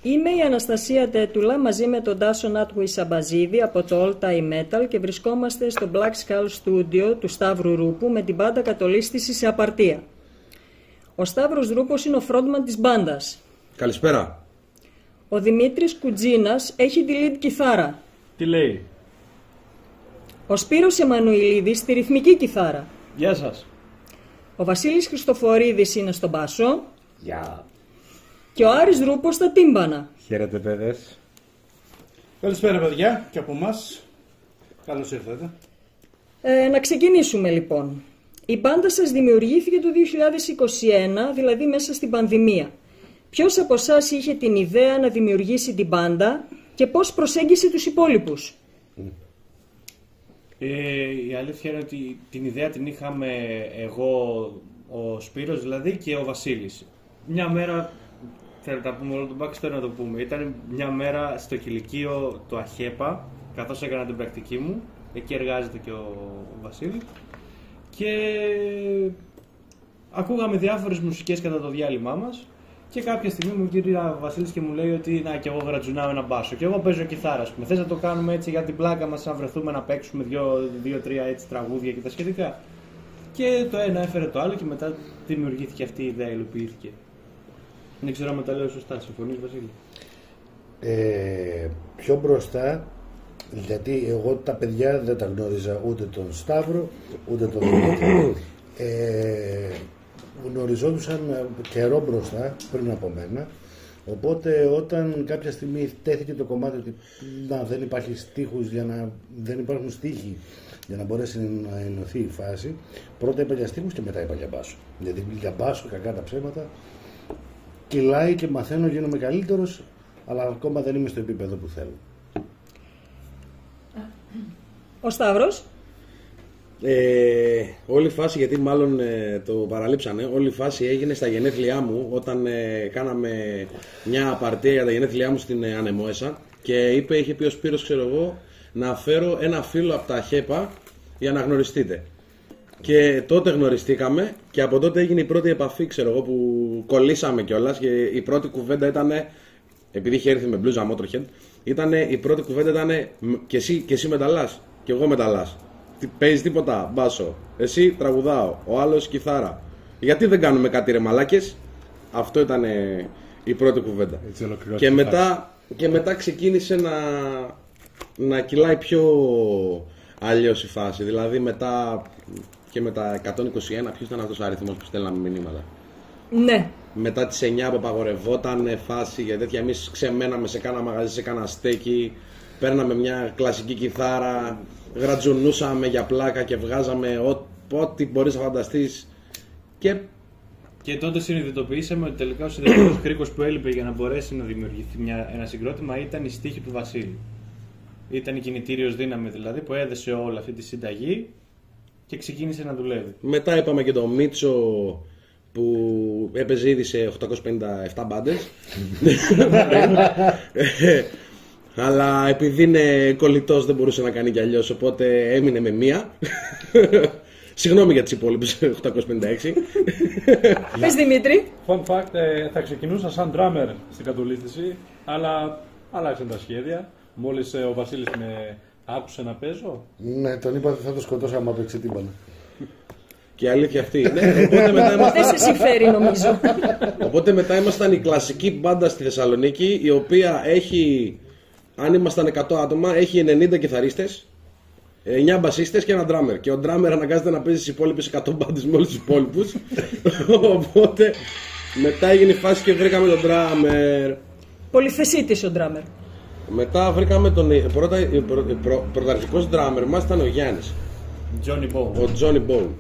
Είμαι η Αναστασία Τέτουλα μαζί με τον Τάσο Νάτουι Σαμπαζίδη από το All Time Metal και βρισκόμαστε στο Black Skull Studio του Σταύρου Ρούπου με την μπάντα Κατολίσθηση σε απαρτία. Ο Σταύρος Ρούπος είναι ο frontman της μπάντας. Καλησπέρα. Ο Δημήτρης Κουτζίνας έχει τη lead κιθάρα. Τι λέει? Ο Σπύρος Εμμανουηλίδης τη ρυθμική κιθάρα. Γεια σας. Ο Βασίλης Χριστοφορίδης είναι στο μπάσο. Γεια. Και ο Άρης Ρούπος στα τύμπανα. Χαίρετε, παιδες. Καλησπέρα, παιδιά, και από εμάς. Καλώς ήρθατε. Να ξεκινήσουμε λοιπόν. Η μπάντα σας δημιουργήθηκε το 2021, δηλαδή μέσα στην πανδημία. Ποιος από εσάς είχε την ιδέα να δημιουργήσει την μπάντα και πώς προσέγγισε τους υπόλοιπους? Η αλήθεια είναι ότι την ιδέα την είχαμε εγώ, ο Σπύρος δηλαδή και ο Βασίλης. Μια μέρα, θέλετε να πούμε όλο τον backstory να το πούμε, ήταν μια μέρα στο κηλικείο του ΑΧΕΠΑ, καθώς έκανα την πρακτική μου, εκεί εργάζεται και ο Βασίλης, και ακούγαμε διάφορες μουσικές κατά το διάλειμμά μας και κάποια στιγμή μου γύρει ο Βασίλης και μου λέει ότι να, και εγώ γρατζουνάω ένα μπάσο και εγώ παίζω κιθάρα, ας πούμε. Θες να το κάνουμε έτσι για την πλάκα μας, να βρεθούμε να παίξουμε δύο-τρία έτσι τραγούδια και τα σχετικά? Και το ένα έφερε το άλλο και μετά δημιουργήθηκε αυτή η ιδέα, υλοποιήθηκε. Δεν ξέρω αν τα λέω σωστά, συμφωνείς, Βασίλη? Πιο μπροστά, γιατί εγώ τα παιδιά δεν τα γνώριζα, ούτε τον Σταύρο ούτε τον Δημήτρη. Γνωριζόντουσαν καιρό μπροστά, πριν από μένα. Οπότε όταν κάποια στιγμή τέθηκε το κομμάτι ότι δεν υπάρχει στίχους, δεν υπάρχουν στίχοι για να μπορέσει να ενωθεί η φάση, πρώτα είπα για στίχους και μετά είπα για μπάσο. Γιατί για μπάσο, κακά τα ψέματα, κυλάει και μαθαίνω, γίνομαι καλύτερος, αλλά ακόμα δεν είμαι στο επίπεδο που θέλω. Ο Σταύρος. Όλη η φάση, γιατί μάλλον το παραλείψανε, όλη η φάση έγινε στα γενέθλιά μου, όταν κάναμε μια απαρτία για τα γενέθλιά μου στην Ανεμόεσα και είχε πει ο Σπύρος, ξέρω εγώ, να φέρω ένα φίλο από τα ΧΕΠΑ για να γνωριστείτε. Και τότε γνωριστήκαμε και από τότε έγινε η πρώτη επαφή, ξέρω εγώ, που κολλήσαμε κιόλας, και η πρώτη κουβέντα ήταν, επειδή είχε έρθει με μπλούζα Motorhead, η πρώτη κουβέντα ήταν και εσύ μεταλλάς και εγώ μεταλλάς. Παίζει τίποτα, μπάσο. Εσύ τραγουδάω, ο άλλος κιθάρα. Γιατί δεν κάνουμε κάτι, ρε μαλάκες? Αυτό ήταν η πρώτη κουβέντα. Και μετά ξεκίνησε να κυλάει πιο αλλιώς η φάση. Δηλαδή μετά και με τα 121, ποιος ήταν αυτός ο αριθμός που στέλναμε μηνύματα? Ναι. Μετά τις 9 που απαγορευόταν φάση για τέτοια, εμείς ξεμέναμε σε κάνα μαγαζί, σε κάνα στέκι, παίρναμε μια κλασική κιθάρα, γρατζουνούσαμε για πλάκα και βγάζαμε ό,τι μπορείς να φανταστείς. Και τότε συνειδητοποιήσαμε ότι τελικά ο συνδετικός κρίκος που έλειπε για να μπορέσει να δημιουργηθεί ένα συγκρότημα ήταν η στίχη του Βασίλη. Ήταν η κινητήριος δύναμη δηλαδή που έδεσε όλη αυτή τη συνταγή και ξεκίνησε να δουλεύει. Μετά είπαμε και το Μίτσο που έπαιζε ήδη σε 857 μπάντες. Αλλά επειδή είναι κολλητός δεν μπορούσε να κάνει κι αλλιώς, οπότε έμεινε με μία. Συγγνώμη για τις υπόλοιπες 856. Πες, Δημήτρη. Fun fact, θα ξεκινούσα σαν drummer στην Κατολίσθηση, αλλά άλλαξαν τα σχέδια. Μόλις ο Βασίλης με άκουσε να παίζω. Ναι, τον είπα ότι θα το σκοτώσω άμα παίξει τύμπανα. Και η αλήθεια αυτή. Ναι, οπότε μετά ήμασταν... Δεν σε συμφέρει, νομίζω. Οπότε μετά ήμασταν η κλασική μπάντα στη Θεσσαλονίκη, η οποία έχει, αν ήμασταν 100 άτομα, έχει 90 κιθαρίστες, 9 μπασίστες και ένα ντράμερ. Και ο ντράμερ αναγκάζεται να παίζει στις υπόλοιπες 100 μπάντες με όλους τους υπόλοιπους. Οπότε μετά έγινε η φάση και βρήκαμε τον ντράμερ. Πολυθεσίτης ο ντράμερ. Μετά βρήκαμε τον πρωταρχικός ντράμερ μας, ήταν ο Γιάννης. Ο Τζόνι Μπόουν.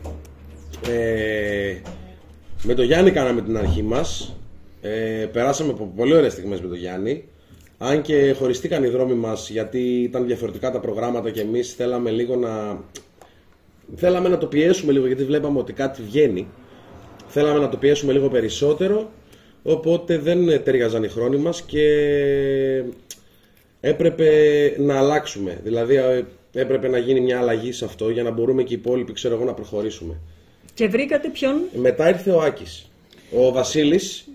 Με τον Γιάννη κάναμε την αρχή μας. Περάσαμε από πολύ ωραίες στιγμές με τον Γιάννη. Αν και χωριστήκαν οι δρόμοι μας γιατί ήταν διαφορετικά τα προγράμματα και εμείς θέλαμε να το πιέσουμε λίγο, γιατί βλέπαμε ότι κάτι βγαίνει. Θέλαμε να το πιέσουμε λίγο περισσότερο, οπότε δεν ταιριάζαν οι χρόνοι μας και έπρεπε να αλλάξουμε. Δηλαδή έπρεπε να γίνει μια αλλαγή σε αυτό για να μπορούμε και οι υπόλοιποι, ξέρω εγώ, να προχωρήσουμε. Και βρήκατε ποιον? Μετά ήρθε ο Άκης. Ο Βασίλης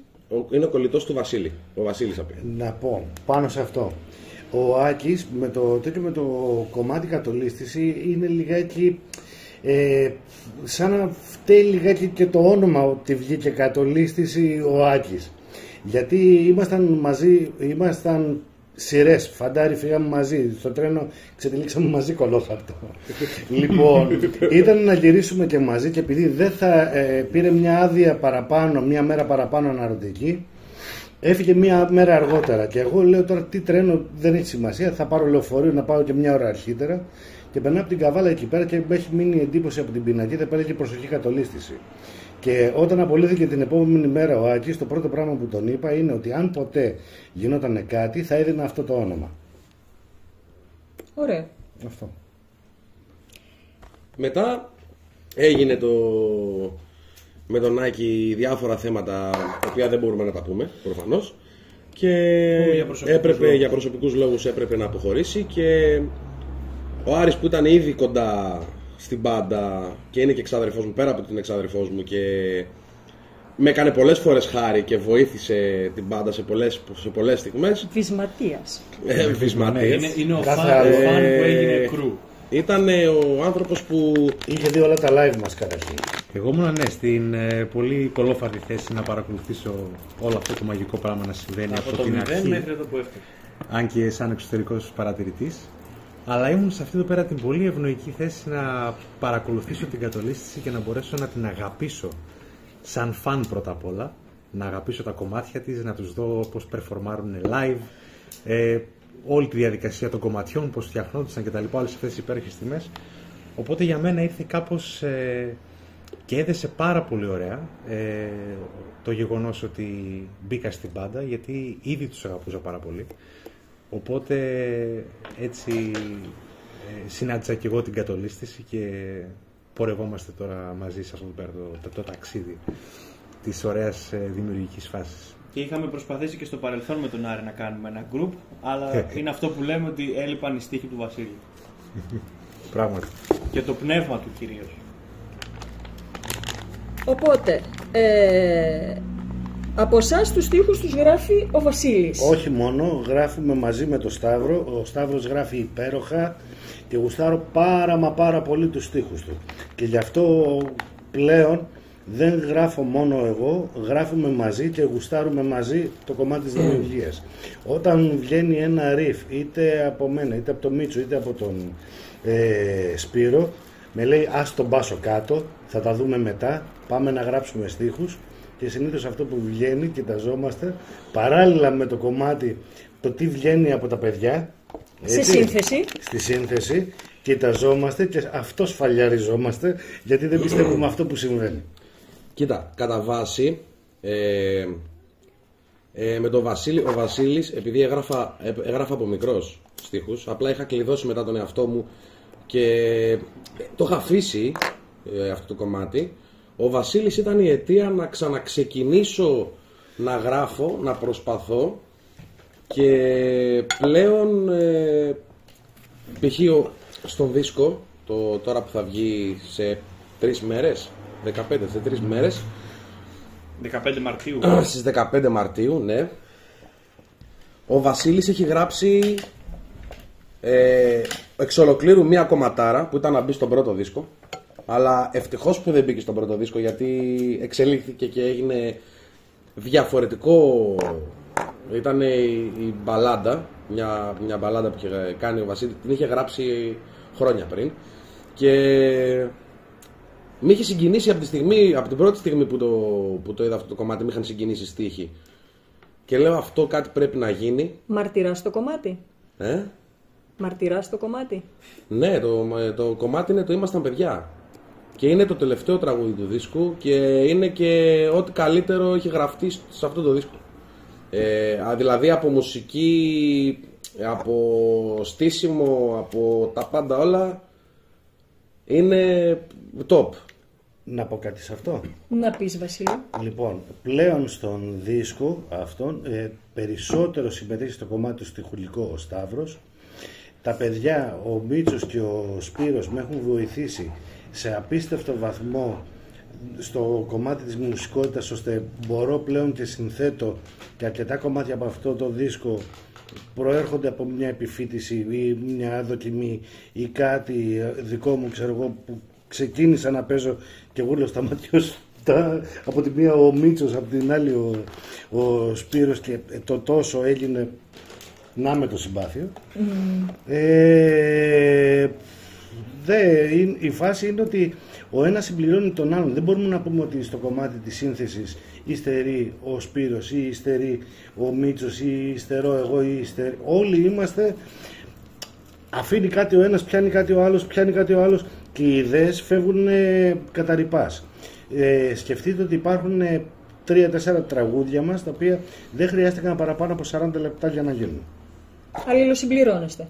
είναι ο κολλητός του Βασίλη. Ο Βασίλης απ' Να πω πάνω σε αυτό. Ο Άκης με το κομμάτι κατολίσθηση είναι λιγάκι σαν να φταίει λιγάκι και το όνομα ότι βγήκε κατολίσθηση ο Άκης. Γιατί ήμασταν μαζί, ήμασταν σειρές, φαντάρι, φύγαμε μαζί, στο τρένο ξετυλίξαμε μαζί κολόχαρτο. Λοιπόν, ήταν να γυρίσουμε και μαζί και επειδή δεν θα πήρε μια άδεια παραπάνω, μια μέρα παραπάνω αναρωτική, έφυγε μια μέρα αργότερα και εγώ λέω τώρα τι τρένο δεν έχει σημασία, θα πάρω λεωφορείο να πάω και μια ώρα αρχίτερα και περνάω από την Καβάλα εκεί πέρα και με έχει μείνει εντύπωση από την πινακίδα, πέρα και προσοχή κατολίσθηση. Και όταν απολύθηκε την επόμενη μέρα ο Άκης, το πρώτο πράγμα που τον είπα είναι ότι αν ποτέ γινότανε κάτι θα έδινα αυτό το όνομα. Ωραία. Αυτό. Μετά έγινε με τον Άκη διάφορα θέματα τα οποία δεν μπορούμε να τα πούμε προφανώς και για προσωπικούς λόγους έπρεπε να αποχωρήσει και ο Άρης που ήταν ήδη κοντά στην μπάντα και είναι και εξάδερφός μου, πέρα από την εξάδερφός μου και με έκανε πολλές φορές χάρη και βοήθησε την μπάντα σε πολλές στιγμές. Βυσματίας. Βυσματίας. Είναι ο φαν που έγινε κρου. Ήταν ο άνθρωπος που είχε δει όλα τα live μας καταρχήν. Εγώ ήμουν στην πολύ κολόφαρτη θέση να παρακολουθήσω όλο αυτό το μαγικό πράγμα να συμβαίνει από την αρχή. Μέχρι εδώ που έφτασε. Αν και σαν εξωτερικός παρατηρητής. Αλλά ήμουν σε αυτή εδώ πέρα την πολύ ευνοϊκή θέση να παρακολουθήσω την κατολίσθηση και να μπορέσω να την αγαπήσω σαν φαν πρώτα απ' όλα. Να αγαπήσω τα κομμάτια της, να τους δω πώς περφορμάρουν live, όλη τη διαδικασία των κομματιών, πώς φτιαχνόντουσαν κτλ. Όλες αυτές τις υπέροχες στιγμές. Οπότε για μένα ήρθε κάπως και έδεσε πάρα πολύ ωραία το γεγονός ότι μπήκα στην μπάντα, γιατί ήδη τους αγαπούσα πάρα πολύ. Οπότε έτσι συνάντησα και εγώ την κατολίσθηση και πορευόμαστε τώρα μαζί σε αυτό το ταξίδι της ωραίας δημιουργικής φάσης. Και είχαμε προσπαθήσει και στο παρελθόν με τον Άρη να κάνουμε ένα group, αλλά είναι αυτό που λέμε ότι έλειπαν οι στίχοι του Βασίλη. Πράγματι. Και το πνεύμα του κυρίως. Οπότε, από εσάς τους στίχους τους γράφει ο Βασίλης. Όχι μόνο, γράφουμε μαζί με τον Σταύρο. Ο Σταύρος γράφει υπέροχα και γουστάρω πάρα πολύ τους στίχους του. Και γι' αυτό πλέον δεν γράφω μόνο εγώ, γράφουμε μαζί και γουστάρουμε μαζί το κομμάτι της δημιουργίας. Όταν βγαίνει ένα ριφ, είτε από μένα, είτε από τον Μίτσο, είτε από τον Σπύρο, με λέει ας τον πάσω κάτω, θα τα δούμε μετά, πάμε να γράψουμε στίχους. Και συνήθως αυτό που βγαίνει, κοιταζόμαστε, παράλληλα με το κομμάτι, το τι βγαίνει από τα παιδιά. Σε σύνθεση. Στη σύνθεση, κοιταζόμαστε και αυτό σφαλιαριζόμαστε, γιατί δεν πιστεύουμε αυτό που συμβαίνει. Κοίτα, κατά βάση, με τον Βασίλη, ο Βασίλης, επειδή έγραφα από μικρός στίχους, απλά είχα κλειδώσει μετά τον εαυτό μου και το είχα αφήσει αυτό το κομμάτι. Ο Βασίλης ήταν η αιτία να ξαναξεκινήσω να γράφω, να προσπαθώ και πλέον π.χ. στον δίσκο, τώρα που θα βγει σε 3 μέρες, 15 σε 3 μέρες, 15 Μαρτίου. Στις 15 Μαρτίου, ναι, ο Βασίλης έχει γράψει εξ ολοκλήρου μία κομματάρα που ήταν να μπει στον πρώτο δίσκο. Αλλά ευτυχώς που δεν μπήκε στον πρώτο δίσκο, γιατί εξελίχθηκε και έγινε διαφορετικό. Ήταν η μπαλάντα, μια μπαλάντα που είχε κάνει ο Βασίλης, την είχε γράψει χρόνια πριν και με είχε συγκινήσει από την πρώτη στιγμή που το είδα αυτό το κομμάτι, με είχαν συγκινήσει στίχοι και λέω αυτό κάτι πρέπει να γίνει. Μαρτυράς το κομμάτι. Μαρτυράς το κομμάτι. Ναι, το κομμάτι είναι το «Ήμασταν παιδιά». Και είναι το τελευταίο τραγούδι του δίσκου και είναι και ό,τι καλύτερο έχει γραφτεί σε αυτό το δίσκο. Δηλαδή από μουσική, από στήσιμο, από τα πάντα όλα είναι top. Να πω κάτι σε αυτό. Να πεις, Βασίλη. Λοιπόν, πλέον στον δίσκο αυτόν περισσότερο συμμετέχει στο κομμάτι του στιχουργικό ο Σταύρος. Τα παιδιά, ο Μίτσος και ο Σπύρος με έχουν βοηθήσει σε απίστευτο βαθμό στο κομμάτι της μουσικότητας, ώστε μπορώ πλέον και συνθέτω και αρκετά κομμάτια από αυτό το δίσκο προέρχονται από μια επιφύτηση ή μια δοκιμή ή κάτι δικό μου, ξέρω εγώ, που ξεκίνησα να παίζω και γούρλος σταματιός από τη μία ο Μίτσος, από την άλλη ο Σπύρος, και το τόσο έγινε να με το συμπάθειο. Η φάση είναι ότι ο ένας συμπληρώνει τον άλλον. Δεν μπορούμε να πούμε ότι στο κομμάτι της σύνθεσης υστερεί ο Σπύρος ή υστερεί ο Μίτσος ή υστερώ εγώ ή υστερεί. Όλοι είμαστε, αφήνει κάτι ο ένας, πιάνει κάτι ο άλλος, πιάνει κάτι ο άλλος και οι ιδέες φεύγουν κατά ρηπάς. Σκεφτείτε ότι υπάρχουν 3-4 τραγούδια μας τα οποία δεν χρειάστηκαν παραπάνω από 40 λεπτά για να γίνουν. Αλληλοσυμπληρώνεστε.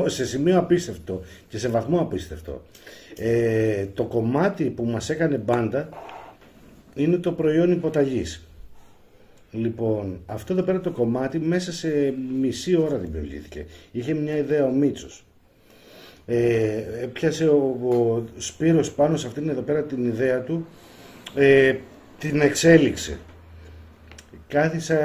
Σε σημείο απίστευτο και σε βαθμό απίστευτο. Το κομμάτι που μας έκανε μπάντα είναι το προϊόν υποταγής. Λοιπόν, αυτό εδώ πέρα το κομμάτι μέσα σε μισή ώρα δημιουργήθηκε. Είχε μια ιδέα ο Μίτσος. Πιάσε ο Σπύρος πάνω σε αυτήν εδώ πέρα την ιδέα του, την εξέλιξε. Κάθισα,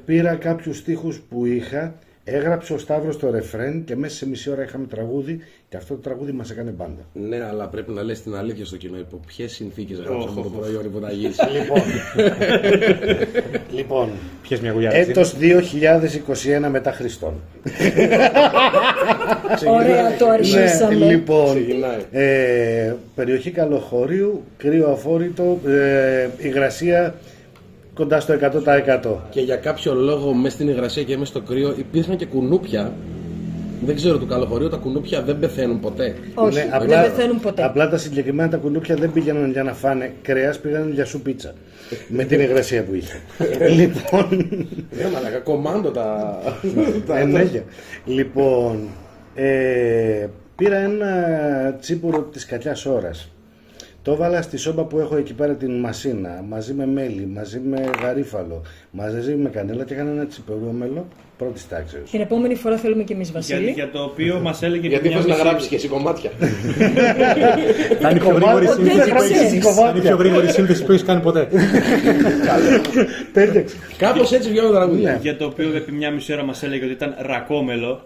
πήρα κάποιους στίχους που είχα, έγραψε ο Σταύρος το ρεφρέν και μέσα σε μισή ώρα είχαμε τραγούδι και αυτό το τραγούδι μας έκανε μπάντα. Ναι, αλλά πρέπει να λες την αλήθεια στο κοινό. Υπό ποιες συνθήκες γράψαμε το προϊόν υποταγής? Λοιπόν, Ποιες μια γουλιά. έτος 2021 μετά Χριστόν. Ωραία, το αρχίσαμε. Λοιπόν, περιοχή Καλοχωρίου, κρύο αφόρητο, υγρασία κοντά στο 100%. Και για κάποιο λόγο μέσα στην υγρασία και μέσα στο κρύο υπήρχαν και κουνούπια. Δεν ξέρω, του Καλοχωρίου τα κουνούπια δεν πεθαίνουν ποτέ. Όχι, Ναι, δεν πεθαίνουν ποτέ. Απλά τα συγκεκριμένα τα κουνούπια δεν πήγαιναν για να φάνε κρέας, πήγαιναν για σου πίτσα. Με την υγρασία που είχε. Λοιπόν. Ναι, μαλάκα, κομμάντο τα. Ενέργεια. Λοιπόν, πήρα ένα τσίπουρο της κακιάς ώρας. Το έβαλα στη σόμπα που έχω εκεί πέρα την μασίνα, μαζί με μέλι, μαζί με γαρίφαλο, μαζί με κανέλα και έκανα ένα τσιπερούμελο πρώτης τάξεως. Την επόμενη φορά θέλουμε και εμείς, Βασίλη. Για το οποίο μας έλεγε. Γιατί θες να γράψεις και εσύ κομμάτια? Θα είναι η πιο γρήγορη σύνθεση που έχεις κάνει ποτέ. Κάπως έτσι βγαίνουν τα τραγούδια. Για το οποίο επί μια μισή ώρα μας έλεγε ότι ήταν ρακόμελο.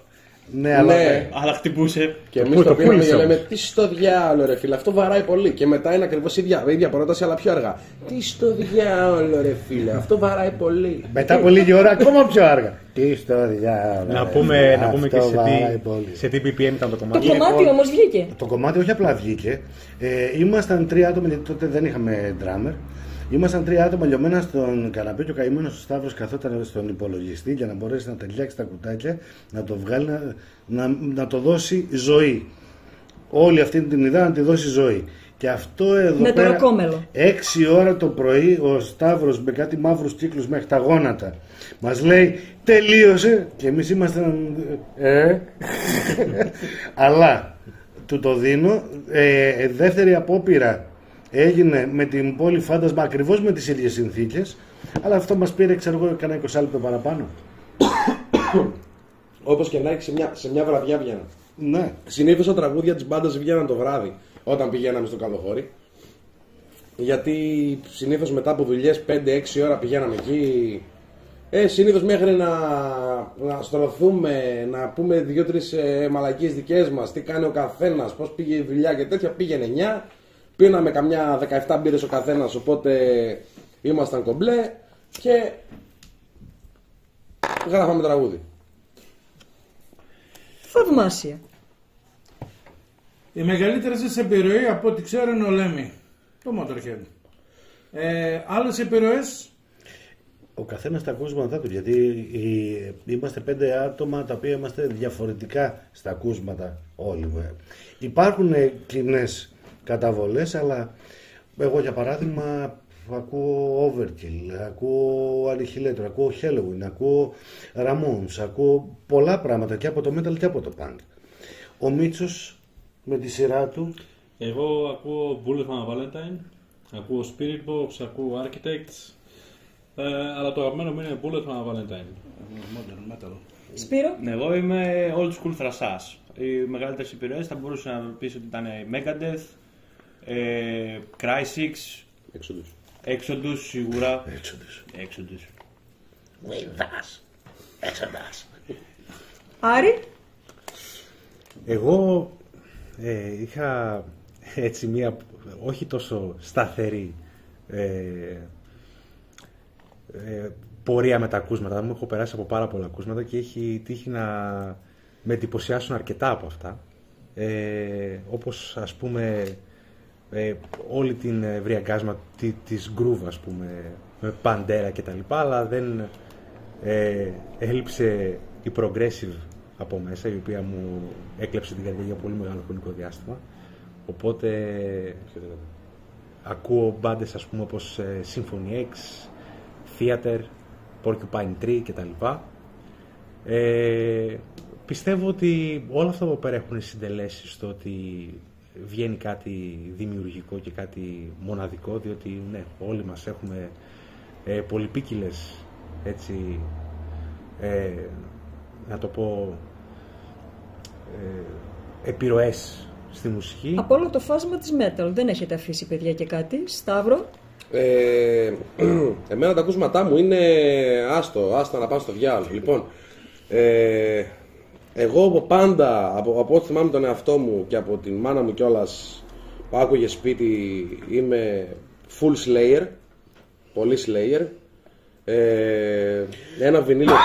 Ναι, αλλά Αλλά χτυπούσε. Και εμείς το πήραμε και λέμε τι στο διάολο ρε φίλε, αυτό βαράει πολύ. Και μετά είναι ακριβώς η ίδια πρόταση αλλά πιο αργά. Τι στο διάολο ρε φίλε, αυτό βαράει πολύ. μετά από λίγη ώρα ακόμα πιο αργά. Τι στο διάολο. Να πούμε και σε τι BPM ήταν το Το κομμάτι. κομμάτι όμως βγήκε. Το κομμάτι όχι απλά βγήκε. Ήμασταν 3 άτομα, γιατί τότε δεν είχαμε drummer. Ήμασταν 3 άτομα λιωμένα στον καναπέ και ο καημένος ο Σταύρος καθόταν στον υπολογιστή για να μπορέσει να ταιριάξει τα κουτάκια, να το βγάλει, να το δώσει ζωή. Όλη αυτή την ιδέα να τη δώσει ζωή. Και αυτό εδώ Με το πέρα, ρακόμελο. 6 ώρα το πρωί, ο Σταύρος με κάτι μαύρους κύκλους μέχρι τα γόνατα μας λέει τελείωσε και εμείς ήμασταν αλλά του το δίνω. Δεύτερη απόπειρα έγινε με την πόλη Φάντασμα ακριβώς με τις ίδιες συνθήκες, αλλά αυτό μας πήρε, ξέρω εγώ, κανένα 20 λεπτό παραπάνω. Όπως και να έχει σε μια βραδιά βγαίναν. Ναι. Συνήθως τα τραγούδια της μπάντας βγαίναν το βράδυ όταν πηγαίναμε στο Καλοχώρι. Γιατί συνήθως μετά από δουλειές 5-6 ώρα πηγαίναμε εκεί. Συνήθως μέχρι να στρωθούμε, να πούμε 2-3 μαλακίες δικές μας, τι κάνει ο καθένας, πώς πήγε η δουλειά και τέτοια. Πήγαινε 9, πίναμε καμιά 17 μπύρες ο καθένας, οπότε ήμασταν κομπλέ και γράφαμε τραγούδι. Θαυμάσια. Η μεγαλύτερη σας επιρροή από ό,τι ξέρω είναι ο Λέμι, το Motorhead. Άλλες επιρροές? Ο καθένας τα ακούσματά του, γιατί είμαστε 5 άτομα τα οποία είμαστε διαφορετικά στα ακούσματα όλοι. Υπάρχουν κοινές καταβολές, αλλά εγώ για παράδειγμα ακούω Overkill, ακούω Annihilation, ακούω Halloween, ακούω Ramones, ακούω πολλά πράγματα και από το metal και από το punk. Ο Μίτσος με τη σειρά του. Εγώ ακούω Bullet for Valentine, ακούω Spirit Box, ακούω Architects, αλλά το αγαπημένο μου είναι Bullet for Valentine. Modern metal. Σπύρο. Εγώ είμαι old school θρασάς. Οι μεγαλύτερες επιρροές θα μπορούσε να πεις ότι ήταν Megadeth, Crysis, Exodus σίγουρα. Exodus. Άρη. Εγώ είχα έτσι μία όχι τόσο σταθερή πορεία με τα ακούσματα. Μου έχω περάσει από πάρα πολλά ακούσματα και έχει τύχει να με εντυπωσιάσουν αρκετά από αυτά. Όπως ας πούμε όλη την βριαγκάσμα της groove, ας πούμε, με Παντέρα και τα λοιπά, αλλά δεν έλειψε η progressive από μέσα, η οποία μου έκλεψε την καρδιά για πολύ μεγάλο χρονικό διάστημα. Οπότε ακούω μπάντες, ας πούμε, όπως Symphony X, Theater, Porcupine Tree κτλ. Πιστεύω ότι όλα αυτά που πέρα έχουν συντελέσει στο ότι βγαίνει κάτι δημιουργικό και κάτι μοναδικό, διότι ναι, όλοι μας έχουμε πολυπίκυλες, έτσι, να το πω, επιρροές στη μουσική. Από όλο το φάσμα της metal δεν έχετε αφήσει, παιδιά, και κάτι? Σταύρο. Εμένα τα ακούσματά μου είναι άστα να πάνε στο διάλογο. Λοιπόν, εγώ από πάντα, από ό,τι θυμάμαι τον εαυτό μου και από την μάνα μου κιόλας που άκουγε σπίτι, είμαι full Slayer, πολύ Slayer. Ένα βινίλιο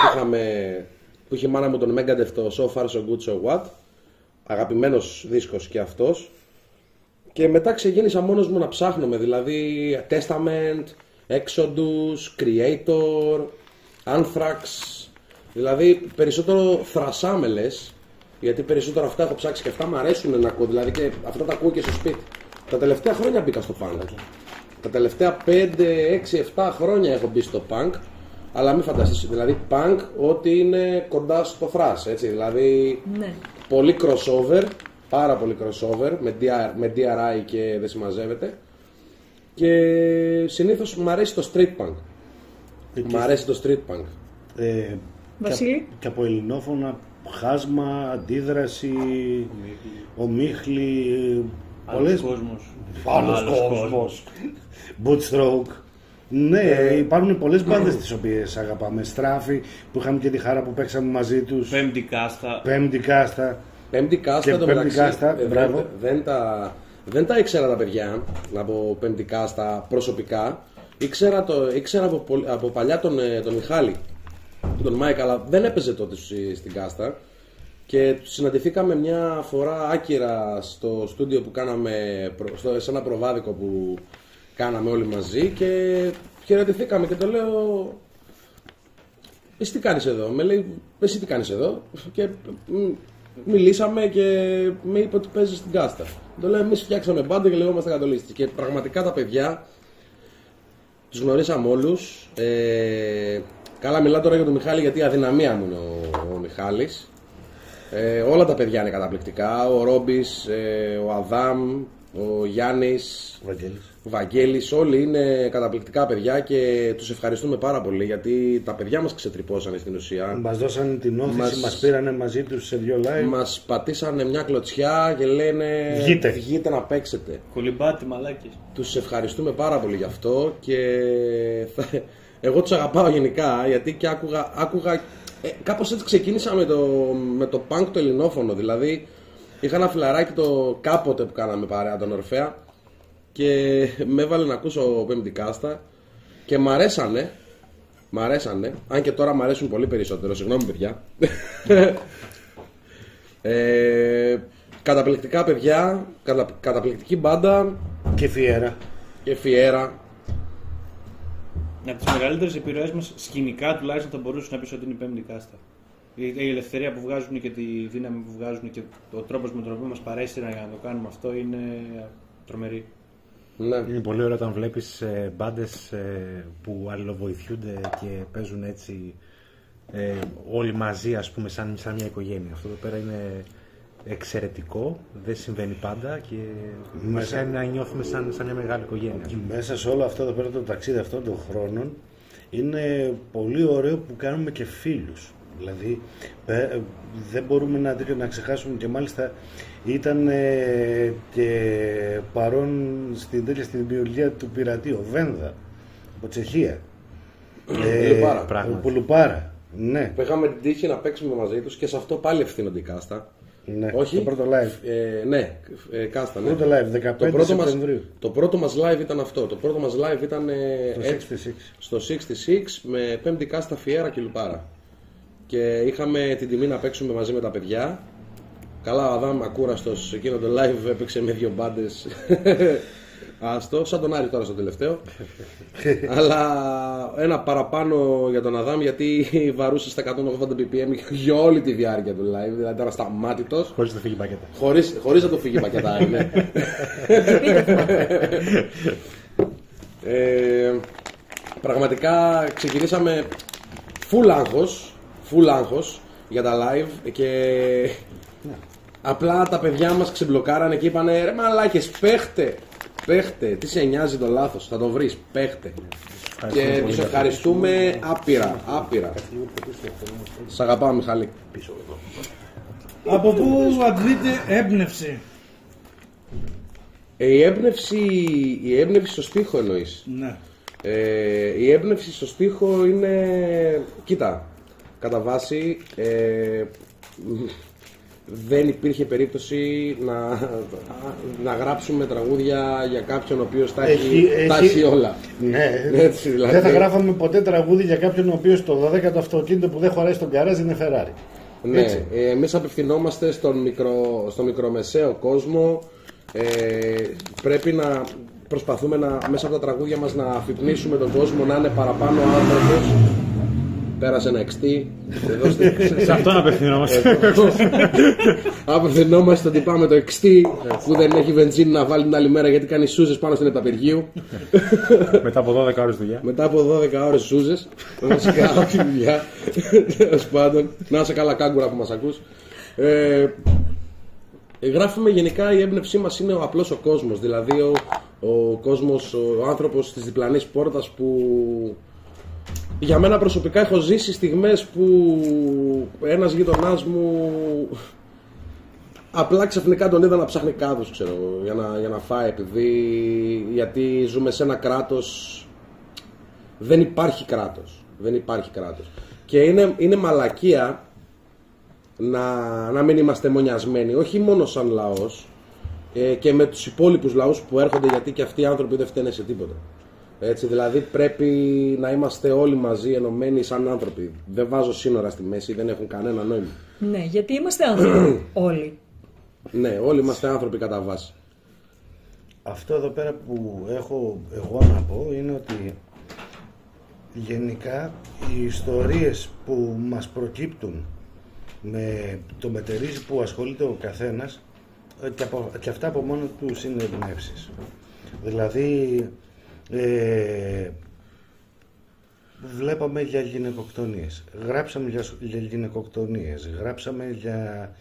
που είχε η μάνα μου, τον Megadeth, το So Far So Good So What, αγαπημένος δίσκος και αυτός. Και μετά ξεκίνησα μόνος μου να ψάχνομαι, δηλαδή Testament, Exodus, Creator, Anthrax, δηλαδή περισσότερο θρασάμελες, γιατί περισσότερο αυτά έχω ψάξει και αυτά μου αρέσουν να ακούω, δηλαδή και αυτά τα ακούω και στο σπίτι. Τα τελευταία χρόνια μπήκα στο punk. Τα τελευταία 5, 6, 7 χρόνια έχω μπει στο punk, αλλά μην φανταστείς, δηλαδή punk ό,τι είναι κοντά στο thrash, έτσι, δηλαδή Ναι. πολύ crossover, πάρα πολύ crossover, με DRI και δεν συμμαζεύεται. Και συνήθως μου αρέσει το street punk. Μου αρέσει το street punk. Βασίλη. Και από ελληνόφωνα, Χάσμα, Αντίδραση, Ομίχλη, πολλές... Άλλος κόσμος. Bootstroke. Ναι, υπάρχουν πολλές μπάντες τις οποίες αγαπάμε. Στράφη, που είχαμε και τη χαρά που παίξαμε μαζί τους. Πέμπτη κάστα. Πέμπτη κάστα, το μεταξύ, δεν τα ήξερα τα παιδιά από πέμπτη κάστα προσωπικά. Ήξερα από παλιά τον Μιχάλη, τον Μάικ, αλλά δεν έπαιζε τότε στην κάστα. Και συναντηθήκαμε μια φορά άκυρα στο στούντιο που κάναμε, σε ένα προβάδικο που κάναμε όλοι μαζί, και χαιρετηθήκαμε και το λέω, εσύ τι κάνεις εδώ? Με λέει, εσύ τι κάνεις εδώ? Και μιλήσαμε και με είπε ότι παίζει στην κάστα. Το λέω, εμείς φτιάξαμε μπάντα και λεγόμαστε Κατολίστες. Και πραγματικά τα παιδιά τους γνωρίσαμε όλους. Καλά, μιλάω τώρα για τον Μιχάλη, γιατί η αδυναμία μου είναι ο Μιχάλης. Όλα τα παιδιά είναι καταπληκτικά. Ο Ρόμπης, ο Αδάμ, ο Γιάννης, ο Βαγγέλης, όλοι είναι καταπληκτικά παιδιά και τους ευχαριστούμε πάρα πολύ, γιατί τα παιδιά μας ξετρυπώσανε στην ουσία. Μας δώσανε την όθηση, μας πήρανε μαζί τους σε 2 live. Μας πατήσανε μια κλωτσιά και λένε βγείτε να παίξετε. Κολυμπάτι μαλάκες. Τους ευχαριστούμε πάρα πολύ γι' αυτό και εγώ τους αγαπάω γενικά, γιατί και άκουγα κάπως έτσι ξεκίνησα με το punk το ελληνόφωνο. Δηλαδή είχα ένα φιλαράκι το κάποτε που κάναμε παρέα, τον Ορφέα, και με έβαλε να ακούσω πέμπτη κάστα και μ' αρέσανε, αν και τώρα μ' αρέσουν πολύ περισσότερο, συγγνώμη παιδιά. Καταπληκτικά παιδιά, καταπληκτική μπάντα και φιέρα. Από τις μεγαλύτερες επιρροές μας σκηνικά τουλάχιστον θα μπορούσε να πεις ότι είναι η πέμπτη κάστα. Η ελευθερία που βγάζουν και τη δύναμη που βγάζουν και ο τρόπος με τον οποίο μας παρέσει να το κάνουμε αυτό είναι τρομερή. Ναι. Είναι πολύ ωραίο όταν βλέπεις μπάντες που αλληλοβοηθούνται και παίζουν έτσι όλοι μαζί, ας πούμε, σαν μια οικογένεια. Αυτό εδώ πέρα είναι εξαιρετικό, δεν συμβαίνει πάντα και μας κάνει να νιώθουμε σαν μια μεγάλη οικογένεια. Μέσα σε όλο αυτό το ταξίδι αυτών των χρόνων είναι πολύ ωραίο που κάνουμε και φίλους. Δηλαδή δεν μπορούμε να ξεχάσουμε, και μάλιστα ήταν και παρόν στην δημιουργία του πειρατή, ο Βένδα, από Τσεχία. Πουλουπάρα. Ναι. Που είχαμε την τύχη να παίξουμε μαζί τους και σε αυτό πάλι ευθύνονται η κάστα. Ναι, όχι, το πρώτο live. Ναι, κάστα. Ναι. Πρώτο live, 15 Σεπτεμβρίου. Το πρώτο μας live ήταν αυτό. Το πρώτο μας live ήταν στο 66 με πέμπτη κάστα Φιέρα και Λουπάρα. Και είχαμε την τιμή να παίξουμε μαζί με τα παιδιά. Καλά, ο Αδάμ ακούραστος εκείνο το live έπαιξε με 2 μπάντες. Άστο, σαν τον Άρη τώρα στο τελευταίο. Αλλά ένα παραπάνω για τον Αδάμ, γιατί βαρούσε στα 180 BPM για όλη τη διάρκεια του live. Δηλαδή ήταν ασταμάτητος. Χωρίς να το φύγει πακέτα. Χωρίς να το φύγει πακέτα. Ναι. Πραγματικά ξεκινήσαμε full άγχος για τα live και απλά τα παιδιά μας ξεμπλοκάρανε και είπανε ρε μαλάκες, παίχτε, τι σε νοιάζει το λάθος, θα το βρεις, παίχτε. Και τους ευχαριστούμε άπειρα. Σ' αγαπάω, Μιχάλη. Από πού αντλείται έμπνευση? Η έμπνευση στο στίχο εννοείς? Ναι. Η έμπνευση στο στίχο είναι... Κοίτα, κατά βάση δεν υπήρχε περίπτωση να γράψουμε τραγούδια για κάποιον ο οποίος τα έχει όλα. Ναι, έτσι, δηλαδή. Δεν θα γράφαμε ποτέ τραγούδι για κάποιον ο οποίος το 12ο αυτοκίνητο που δεν χωράει στον γκαράζ είναι Ferrari. Ναι, εμείς απευθυνόμαστε στον μικρομεσαίο κόσμο. Πρέπει να προσπαθούμε μέσα από τα τραγούδια μας να αφυπνίσουμε τον κόσμο να είναι παραπάνω άνθρωπος. Πέρασε ένα εξτή. Σε αυτόν απευθυνόμαστε. Απευθυνόμαστε ότι πάμε το εξτή που δεν έχει βενζίνη να βάλει την άλλη μέρα γιατί κάνει σούζες πάνω στην Επταπεργείου. Μετά από 12 ώρες δουλειά. Μετά από 12 ώρες σούζες. Βασικά όχι δουλειά. Τέλος πάντων. Να είσαι καλά, κάγκουρα που μας ακούς. Γράφουμε γενικά, η έμπνευσή μας είναι ο απλός ο κόσμος. Δηλαδή ο κόσμος, ο άνθρωπος της διπλανής πόρτας που... Για μένα προσωπικά έχω ζήσει στιγμές που ένας γείτονάς μου απλά ξαφνικά τον είδα να ψάχνει κάδους, ξέρω, για να φάει, γιατί ζούμε σε ένα κράτος, δεν υπάρχει κράτος. Και είναι μαλακία να μην είμαστε μονιασμένοι, όχι μόνο σαν λαός, και με τους υπόλοιπους λαούς που έρχονται, γιατί και αυτοί οι άνθρωποι δεν φταίνε σε τίποτα. Έτσι, δηλαδή πρέπει να είμαστε όλοι μαζί ενωμένοι σαν άνθρωποι. Δεν βάζω σύνορα στη μέση, δεν έχουν κανένα νόημα. Ναι, γιατί είμαστε άνθρωποι όλοι. Ναι, όλοι είμαστε άνθρωποι κατά βάση. Αυτό εδώ πέρα που έχω εγώ να πω είναι ότι γενικά οι ιστορίες που μας προκύπτουν με το μετερίζει που ασχολείται ο καθένας και αυτά από μόνο τους είναι εμπνεύσεις. Δηλαδή βλέπαμε για γυναικοκτονίες, γράψαμε για γυναικοκτονίες, γράψαμε για...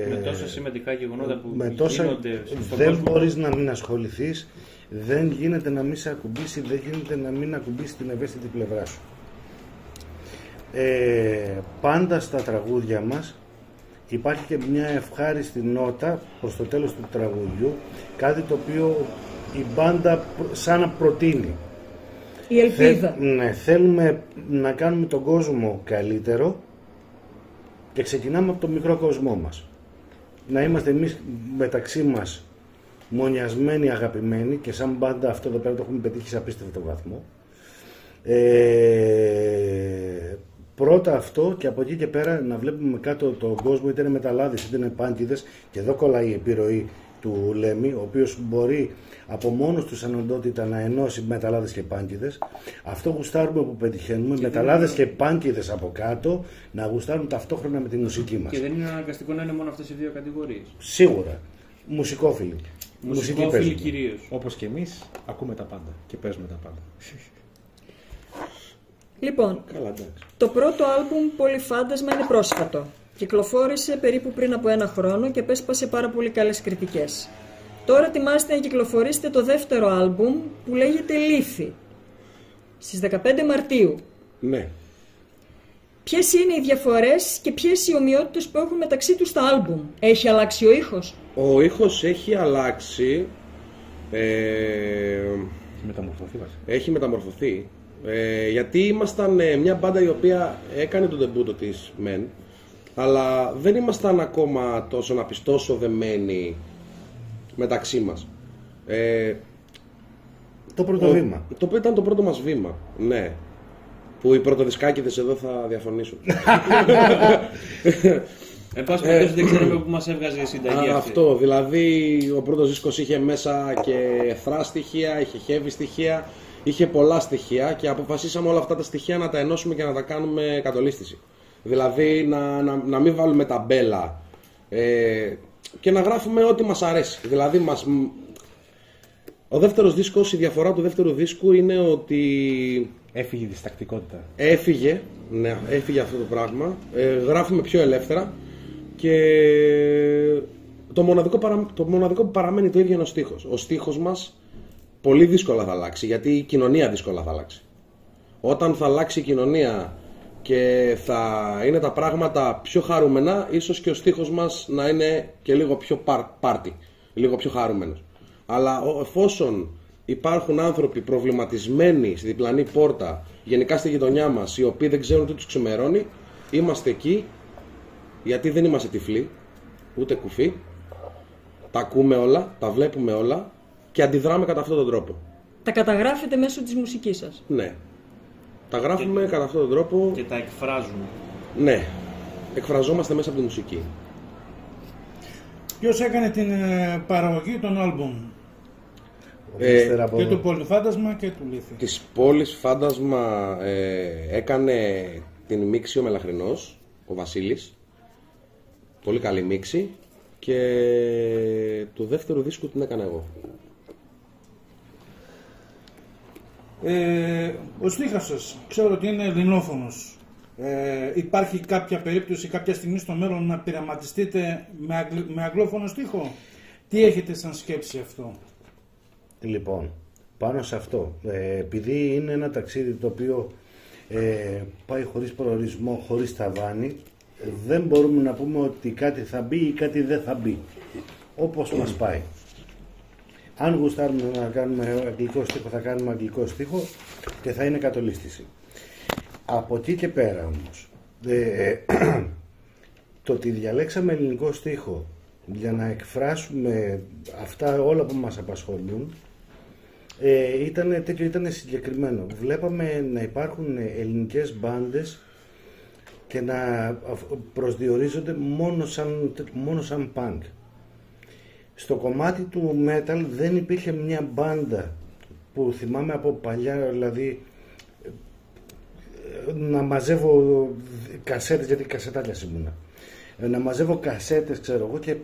με τόσα σημαντικά γεγονότα που γίνονται στον δεν κόσμο. μπορείς να μην ασχοληθείς, δεν γίνεται να μην σε ακουμπήσει, δεν γίνεται να μην ακουμπήσει την ευαίσθητη πλευρά σου. Πάντα στα τραγούδια μας υπάρχει και μια ευχάριστη νότα προς το τέλος του τραγουδιού, κάτι το οποίο η μπάντα σαν να προτείνει. Η ελπίδα. Ναι, θέλουμε να κάνουμε τον κόσμο καλύτερο και ξεκινάμε από το μικρό κόσμο μας. Να είμαστε εμείς μεταξύ μας μονιασμένοι, αγαπημένοι, και σαν μπάντα αυτό εδώ πέρα το έχουμε πετύχει σε απίστευτο βαθμό. Πρώτα αυτό, και από εκεί και πέρα να βλέπουμε κάτω τον κόσμο, είτε είναι μεταλλάδες είτε είναι πάντιδες, και εδώ κολλάει η επιρροή του Λέμι, ο οποίος μπορεί από μόνος του σαν οντότητα να ενώσει μεταλλάδες και πάντιδες. Αυτό γουστάρουμε που πετυχαίνουμε, μεταλλάδες και πάντιδες από κάτω να γουστάρουν ταυτόχρονα με τη μουσική μας. Και δεν είναι αναγκαστικό να είναι μόνο αυτές οι δύο κατηγορίες. Σίγουρα. Μουσικόφιλοι. Μουσικόφιλοι κυρίως. Όπως και εμείς ακούμε τα πάντα και παίζουμε τα πάντα. Λοιπόν, το πρώτο άλμπουμ Πολυφάντασμα είναι πρόσφατο. Κυκλοφόρησε περίπου πριν από 1 χρόνο και πέσπασε πάρα πολύ καλές κριτικές. Τώρα ετοιμάζετε να κυκλοφορήσετε το δεύτερο άλμπουμ που λέγεται Λύθη στις 15 Μαρτίου. Ναι. Ποιες είναι οι διαφορές και ποιες οι ομοιότητες που έχουν μεταξύ τους τα άλμπουμ? Έχει αλλάξει ο ήχος? Ο ήχος έχει αλλάξει. Έχει μεταμορφωθεί. Γιατί ήμασταν μια μπάντα η οποία έκανε τον ντεμπούτο της μεν, αλλά δεν ήμασταν ακόμα τόσο δεμένοι μεταξύ μας. Το πρώτο βήμα. Ήταν το πρώτο μας βήμα, ναι. Που οι πρωτοδισκάκηδες εδώ θα διαφωνήσουν. Εν πάση περιπτώσει δεν ξέρουμε που μας έβγαζε η συνταγή αυτή. Αυτό, δηλαδή ο πρώτος δίσκος είχε μέσα και thrash στοιχεία, είχε heavy στοιχεία, είχε πολλά στοιχεία και αποφασίσαμε όλα αυτά τα στοιχεία να τα ενώσουμε και να τα κάνουμε κατολίσθηση. Δηλαδή να μην βάλουμε ταμπέλα και να γράφουμε ό,τι μας αρέσει. Δηλαδή ο δεύτερος δίσκος, η διαφορά του δεύτερου δίσκου είναι ότι έφυγε η διστακτικότητα. Έφυγε αυτό το πράγμα. Γράφουμε πιο ελεύθερα και το μοναδικό που παραμένει το ίδιο είναι ο στίχος. Ο στίχος μας πολύ δύσκολα θα αλλάξει, γιατί η κοινωνία δύσκολα θα αλλάξει. Όταν θα αλλάξει η κοινωνία και θα είναι τα πράγματα πιο χαρούμενα, ίσως και ο στίχος μας να είναι και λίγο πιο πάρτι, λίγο πιο χαρούμενος. Αλλά εφόσον υπάρχουν άνθρωποι προβληματισμένοι στη διπλανή πόρτα, γενικά στη γειτονιά μας, οι οποίοι δεν ξέρουν τι τους ξημερώνει, είμαστε εκεί, γιατί δεν είμαστε τυφλοί, ούτε κουφοί, τα ακούμε όλα, τα βλέπουμε όλα και αντιδράμε κατά αυτόν τον τρόπο. Τα καταγράφετε μέσω της μουσικής σας? Ναι. Τα γράφουμε κατά αυτόν τον τρόπο. Και τα εκφράζουμε. Ναι. Εκφραζόμαστε μέσα από τη μουσική. Ποιος έκανε την παραγωγή των άλμπουμ? Και του Πολυφάντασμα και του Λίθη. Της Πόλης Φάντασμα έκανε την μίξη ο Μελαχρινός, ο Βασίλης. Πολύ καλή μίξη. Και του δεύτερου δίσκου την έκανα εγώ. Ο στίχας σας, ξέρω ότι είναι ελληνόφωνος. Υπάρχει κάποια περίπτωση, κάποια στιγμή στο μέλλον να πειραματιστείτε με αγγλόφωνο στίχο? Τι έχετε σαν σκέψη αυτό? Λοιπόν, πάνω σε αυτό, επειδή είναι ένα ταξίδι το οποίο πάει χωρίς προορισμό, χωρίς ταβάνι, δεν μπορούμε να πούμε ότι κάτι θα μπει ή κάτι δεν θα μπει. Όπως μας πάει. Αν γουστάρουμε να κάνουμε αγγλικό στίχο, θα κάνουμε αγγλικό στίχο και θα είναι κατολίσθηση. Από εκεί και πέρα όμως, το ότι διαλέξαμε ελληνικό στίχο για να εκφράσουμε αυτά όλα που μας απασχολούν, ήταν συγκεκριμένο. Βλέπαμε να υπάρχουν ελληνικές μπάντες και να προσδιορίζονται μόνο σαν punk. Στο κομμάτι του metal δεν υπήρχε μια μπάντα που θυμάμαι από παλιά, δηλαδή να μαζεύω κασέτες, γιατί κασετάλιας ήμουνα, να μαζεύω κασέτες, ξέρω εγώ, και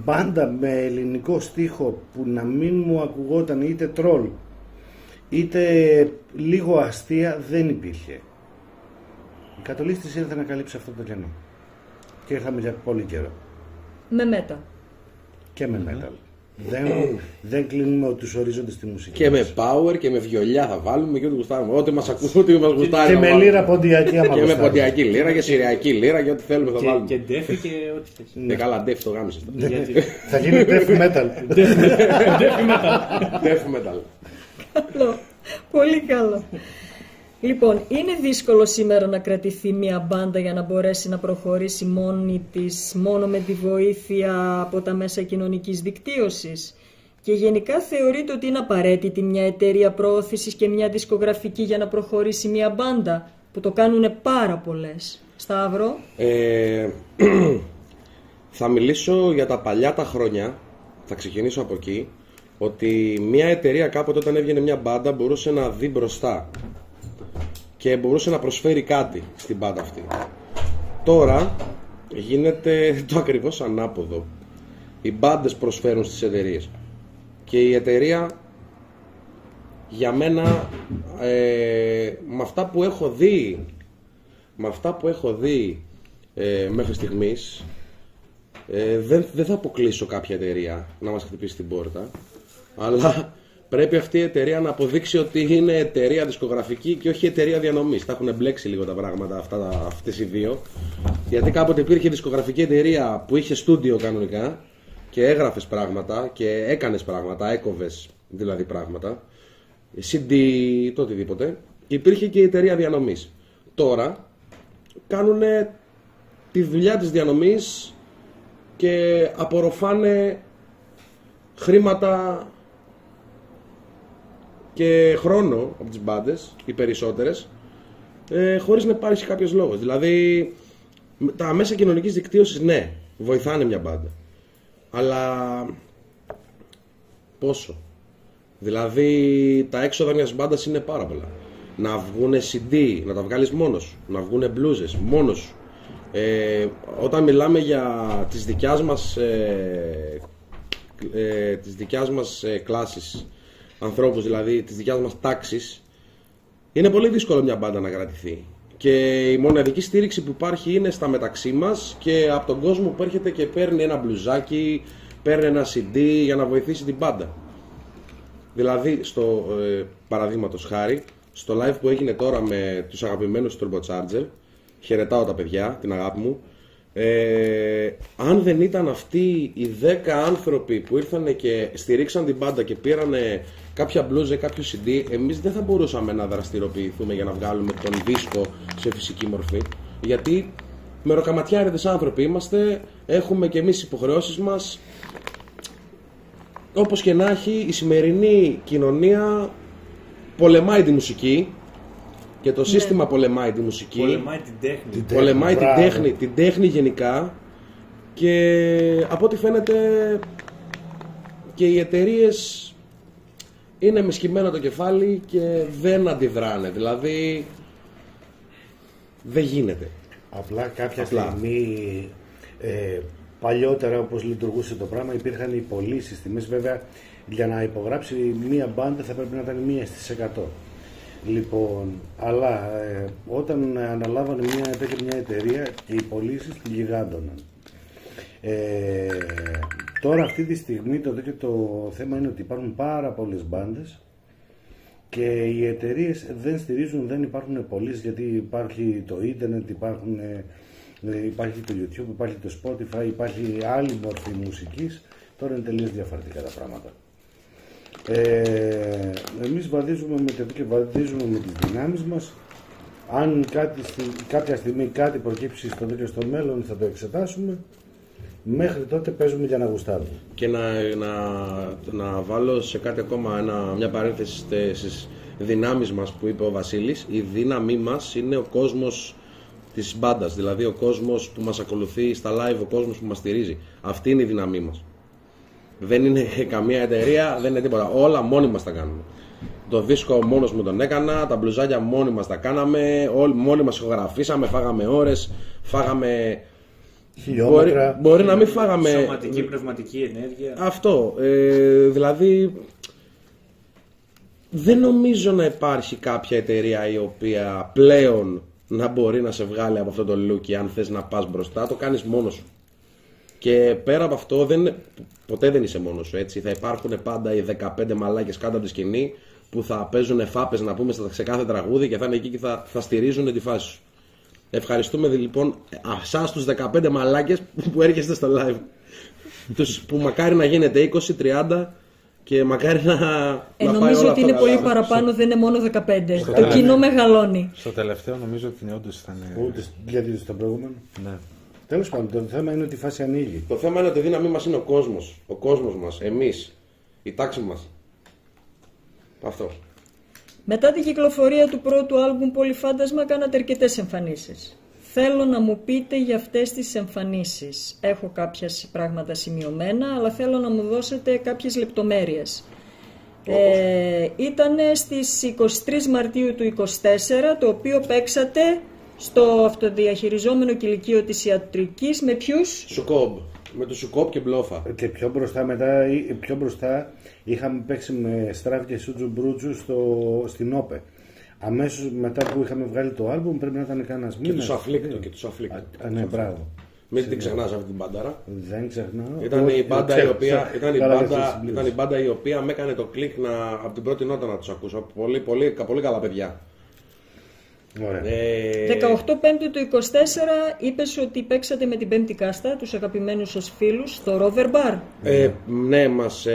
μπάντα με ελληνικό στίχο που να μην μου ακουγόταν είτε τρόλ είτε λίγο αστεία, δεν υπήρχε. Η κατολίσθηση ήρθε να καλύψει αυτό το κενό και ήρθαμε για πολύ καιρό. Με metal. Και με metal. Δεν κλείνουμε τους ορίζοντες στη μουσική. Και με power και με βιολιά θα βάλουμε και ό,τι γουστάρουμε. Ό,τι μας ακούει, ό,τι μας γουστάρει. Και με λύρα ποντιακή, άμα και με ποντιακή λύρα και συριακή λύρα και ό,τι θέλουμε θα βάλουμε. Και ντέφι και ό,τι θες. Ναι, καλά, ντέφι το γάμισε. Θα γίνει death metal. Death metal. Καλό. Πολύ καλό. Λοιπόν, είναι δύσκολο σήμερα να κρατηθεί μια μπάντα για να μπορέσει να προχωρήσει μόνη της, μόνο με τη βοήθεια από τα μέσα κοινωνικής δικτύωσης? Και γενικά θεωρείτε ότι είναι απαραίτητη μια εταιρεία προώθησης και μια δισκογραφική για να προχωρήσει μια μπάντα, που το κάνουν πάρα πολλές? Σταύρο? Θα μιλήσω για τα παλιά τα χρόνια, θα ξεκινήσω από εκεί, ότι μια εταιρεία κάποτε όταν έβγαινε μια μπάντα μπορούσε να δει μπροστά και μπορούσε να προσφέρει κάτι στην μπάντα αυτή. Τώρα γίνεται το ακριβώς ανάποδο. Οι μπάντες προσφέρουν στις εταιρείες και η εταιρεία, για μένα, με αυτά που έχω δει μέχρι στιγμής, δεν θα αποκλείσω κάποια εταιρεία να μας χτυπήσει την πόρτα, αλλά πρέπει αυτή η εταιρεία να αποδείξει ότι είναι εταιρεία δισκογραφική και όχι εταιρεία διανομής. Τα έχουν μπλέξει λίγο τα πράγματα αυτές οι δύο. Γιατί κάποτε υπήρχε δισκογραφική εταιρεία που είχε στούντιο κανονικά και έγραφες πράγματα και έκανες πράγματα, έκοβες δηλαδή πράγματα, CD, το οτιδήποτε. Και υπήρχε και η εταιρεία διανομής. Τώρα κάνουν τη δουλειά της διανομής και απορροφάνε χρήματα και χρόνο από τις μπάντες, οι περισσότερες, χωρίς να υπάρχει κάποιος λόγος. Δηλαδή, τα μέσα κοινωνικής δικτύωσης, ναι, βοηθάνε μια μπάντα. Αλλά πόσο? Δηλαδή, τα έξοδα μιας μπάντας είναι πάρα πολλά. Να βγούνε CD, να τα βγάλεις μόνος σου, να βγούνε μπλούζες μόνος σου. Όταν μιλάμε για τις δικιάς μας κλάσεις ανθρώπους, δηλαδή τις δικιάς μας τάξεις, είναι πολύ δύσκολο μια μπάντα να κρατηθεί. Και η μοναδική στήριξη που υπάρχει είναι στα μεταξύ μας και από τον κόσμο που έρχεται και παίρνει ένα μπλουζάκι, παίρνει ένα CD για να βοηθήσει την μπάντα. Δηλαδή, στο παραδείγματος χάρη, στο live που έγινε τώρα με τους αγαπημένους Turbocharger, χαιρετάω τα παιδιά, την αγάπη μου, αν δεν ήταν αυτοί οι 10 άνθρωποι που ήρθαν και στηρίξαν την μπάντα και πήρανε κάποια μπλούζα, κάποιο CD, εμείς δεν θα μπορούσαμε να δραστηριοποιηθούμε για να βγάλουμε τον δίσκο σε φυσική μορφή. Γιατί μεροκαματιάριδες άνθρωποι είμαστε, έχουμε και εμείς υποχρεώσεις μας. Όπως και να έχει, η σημερινή κοινωνία πολεμάει τη μουσική και το σύστημα πολεμάει τη μουσική. Πολεμάει την τέχνη. Πολεμάει την τέχνη γενικά και από ό,τι φαίνεται και οι εταιρείες είναι με σκυμμένο το κεφάλι και δεν αντιδράνε. Δηλαδή δεν γίνεται. Απλά κάποια στιγμή παλιότερα, όπως λειτουργούσε το πράγμα, υπήρχαν οι πωλήσεις τιμές. Βέβαια, για να υπογράψει μία μπάντα θα πρέπει να ήταν 1%. Λοιπόν, αλλά όταν αναλάβανε μια εταιρεία και οι πωλήσεις γιγάντωναν. Τώρα αυτή τη στιγμή το θέμα είναι ότι υπάρχουν πάρα πολλές μπάντες και οι εταιρείες δεν στηρίζουν, δεν υπάρχουν πωλήσεις, γιατί υπάρχει το ίντερνετ, υπάρχει το YouTube, υπάρχει το Spotify, υπάρχει άλλη μορφή μουσικής. Τώρα είναι τελείως διαφορετικά τα πράγματα. Εμείς βαδίζουμε με τις δυνάμεις μας. Αν κάποια στιγμή κάτι προκύψει στο μέλλον θα το εξετάσουμε. Μέχρι τότε παίζουμε για να γουστάρουμε. Και να βάλω σε κάτι ακόμα μια παρένθεση στις δυνάμεις μας που είπε ο Βασίλης. Η δύναμή μας είναι ο κόσμος της μπάντας, δηλαδή ο κόσμος που μας ακολουθεί στα live, ο κόσμος που μας στηρίζει. Αυτή είναι η δύναμή μας. Δεν είναι καμία εταιρεία, δεν είναι τίποτα. Όλα μόνοι μας τα κάνουμε. Το δίσκο μόνος μου τον έκανα, τα μπλουζάκια μόνοι μας τα κάναμε, μόνοι μας ηχογραφήσαμε, φάγαμε ώρες, φάγαμε χιλιόμετρα. Μπορεί να μην φάγαμε. Σωματική, πνευματική ενέργεια. Αυτό. Δηλαδή, δεν νομίζω να υπάρχει κάποια εταιρεία η οποία πλέον να μπορεί να σε βγάλει από αυτό το λούκι. Αν θες να πας μπροστά, το κάνεις μόνος σου. Και πέρα από αυτό, ποτέ δεν είσαι μόνος σου, έτσι. Θα υπάρχουν πάντα οι 15 μαλάκες κάτω από τη σκηνή που θα παίζουν φάπες, να πούμε, σε κάθε τραγούδι και θα είναι εκεί και θα στηρίζουν τη φάση σου. Ευχαριστούμε λοιπόν εσάς τους 15 μαλάκες που έρχεστε στο live. Που μακάρι να γίνετε 20-30 και μακάρι να νομίζω ότι είναι πολύ παραπάνω, δεν είναι μόνο 15. Το κοινό μεγαλώνει. Στο τελευταίο νομίζω ότι όντως ήταν. Ούτε γιατί στο προηγούμενο. Ναι. Τέλος πάντων, το θέμα είναι ότι η φάση ανοίγει. Το θέμα είναι ότι η δύναμή μας είναι ο κόσμος. Ο κόσμος μας, εμείς, η τάξη μας. Αυτό. Μετά την κυκλοφορία του πρώτου άλμπουμ Πολυφάντασμα κάνατε αρκετές εμφανίσεις. Θέλω να μου πείτε για αυτές τις εμφανίσεις. Έχω κάποια πράγματα σημειωμένα, αλλά θέλω να μου δώσετε κάποιες λεπτομέρειες. Ήτανε στις 23 Μαρτίου του 24, το οποίο παίξατε στο αυτοδιαχειριζόμενο κηλικείο της ιατρικής με ποιους? Σουκόμπ. Με το Σουκόμπ και Μπλόφα. Και πιο μπροστά είχαμε παίξει με Στράφ και Σούτζου Μπρούτζου στην Όπε. Αμέσως μετά που είχαμε βγάλει το άλμπουμ, πρέπει να ήταν κανένας μήνας. Και τους Αφλίκτο. Ναι, μπράβο. Μην την ξεχνάς αυτή την μπάνταρα. Δεν ξεχνάω. Ήταν η μπάντα η οποία με έκανε το κλικ από την πρώτη νότα να τους ακούσω. Πολύ, πολύ, πολύ καλά παιδιά. 18 Πέμπτη του 24 είπες ότι παίξατε με την Πέμπτη Κάστα, τους αγαπημένους σας φίλους, στο Rover Bar. Ναι, μας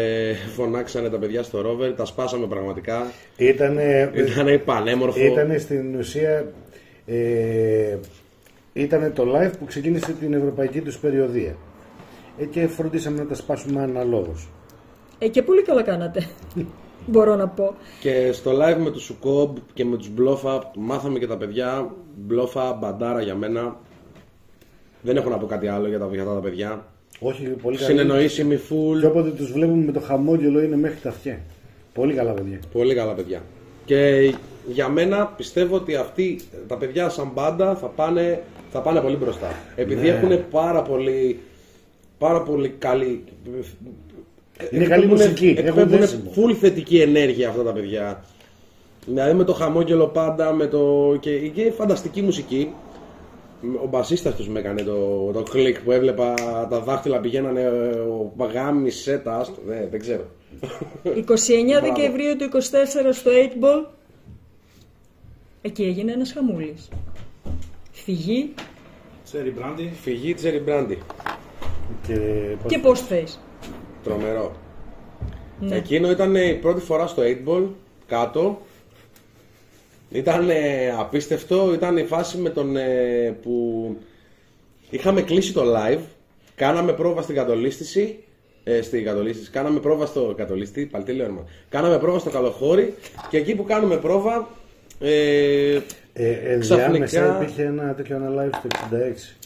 φωνάξανε τα παιδιά στο Rover, τα σπάσαμε πραγματικά. Ήτανε πανέμορφο. Ήτανε στην ουσία ήτανε το live που ξεκίνησε την ευρωπαϊκή τους περιοδία. Και φροντίσαμε να τα σπάσουμε αναλόγως. Και πολύ καλά κάνατε. Μπορώ να πω. Και στο live με τους Σουκόμπ και με τους Μπλόφα μάθαμε και τα παιδιά. Μπλόφα, μπαντάρα για μένα. Δεν έχω να πω κάτι άλλο για τα παιδιά. Όχι, πολύ καλά. Συνεννοήσιμοι, full. Και όποτε τους βλέπουμε με το χαμόγελο είναι μέχρι τα αυτιά. Πολύ καλά παιδιά. Πολύ καλά παιδιά. Και για μένα πιστεύω ότι αυτοί τα παιδιά σαν μπάντα θα πάνε πολύ μπροστά. Επειδή έχουν πάρα πολύ καλή. Είναι καλή μουσική. Έχουν full θετική ενέργεια αυτά τα παιδιά. Δηλαδή με το χαμόγελο πάντα, και φανταστική μουσική. Ο μπασίστας τους με έκανε το κλικ που έβλεπα, τα δάχτυλα πηγαίνανε, ο γάμισε τα άστο, δεν ξέρω. 29 Δεκεμβρίου του 24 στο 8 Ball, εκεί έγινε ένας χαμούλης. Φυγή Cherry Brandy. Και post-face. Τρομερό. Ναι. Εκείνο ήταν η πρώτη φορά στο 8 Ball, κάτω. Ήταν απίστευτο, ήταν η φάση με τον που είχαμε κλείσει το live, κάναμε πρόβα στην κατολίστηση, κάναμε πρόβα στο κατολίστη, κάναμε πρόβα στο Καλοχώρι και εκεί που κάνουμε πρόβα ξαφνικά υπήρχε ένα τέτοιο live στο 66.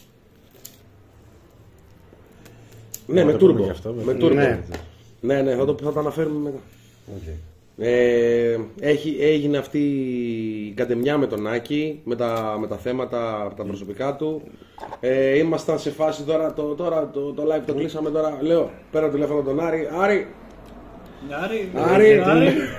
Ναι, με turbo. Ναι, θα το αναφέρουμε μετά. Okay. Έγινε αυτή η κατεμιά με τον Άκη, με τα θέματα τα προσωπικά του. Ήμασταν σε φάση τώρα το live το κλείσαμε τώρα. Λέω, πέρα τηλέφωνο τον Άρη. Άρη.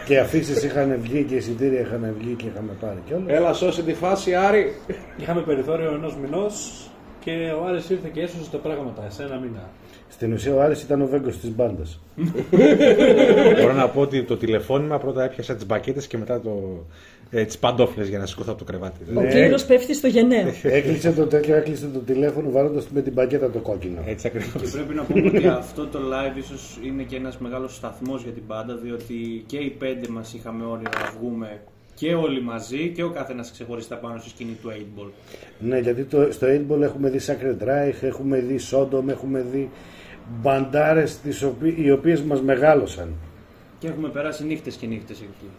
Και αφήσεις είχαν βγει και εισιτήρια είχαν βγει και είχαμε πάρει κιόλας. Έλα σώσε τη φάση, Άρη. Είχαμε περιθώριο ενός μηνός και ο Άρης ήρθε και έσωσε τα πράγματα σε ένα μήνα. Στην ουσία ο Άρης ήταν ο Βέγκος της μπάντας. Μπορώ να πω ότι το τηλεφώνημα πρώτα έπιασα τις μπακέτες και μετά τις παντόφλες για να σηκωθώ από το κρεβάτι. Ο κύριος πέφτει στο γενναίο. Έκλεισε το τηλέφωνο βαρώντας με την μπακέτα το κόκκινο. Έτσι ακριβώς. Και πρέπει να πούμε ότι αυτό το live ίσως είναι και ένας μεγάλος σταθμός για την μπάντα, διότι και οι 5 μας είχαμε όρια να βγούμε και όλοι μαζί και ο καθένας ξεχωριστά πάνω στη σκηνή του 8 Ball. Ναι, γιατί στο 8 Ball έχουμε δει Sacred Reich, έχουμε δει Sodom, έχουμε δει μπαντάρες οι οποίες μας μεγάλωσαν. Και έχουμε περάσει νύχτες και νύχτες εκεί.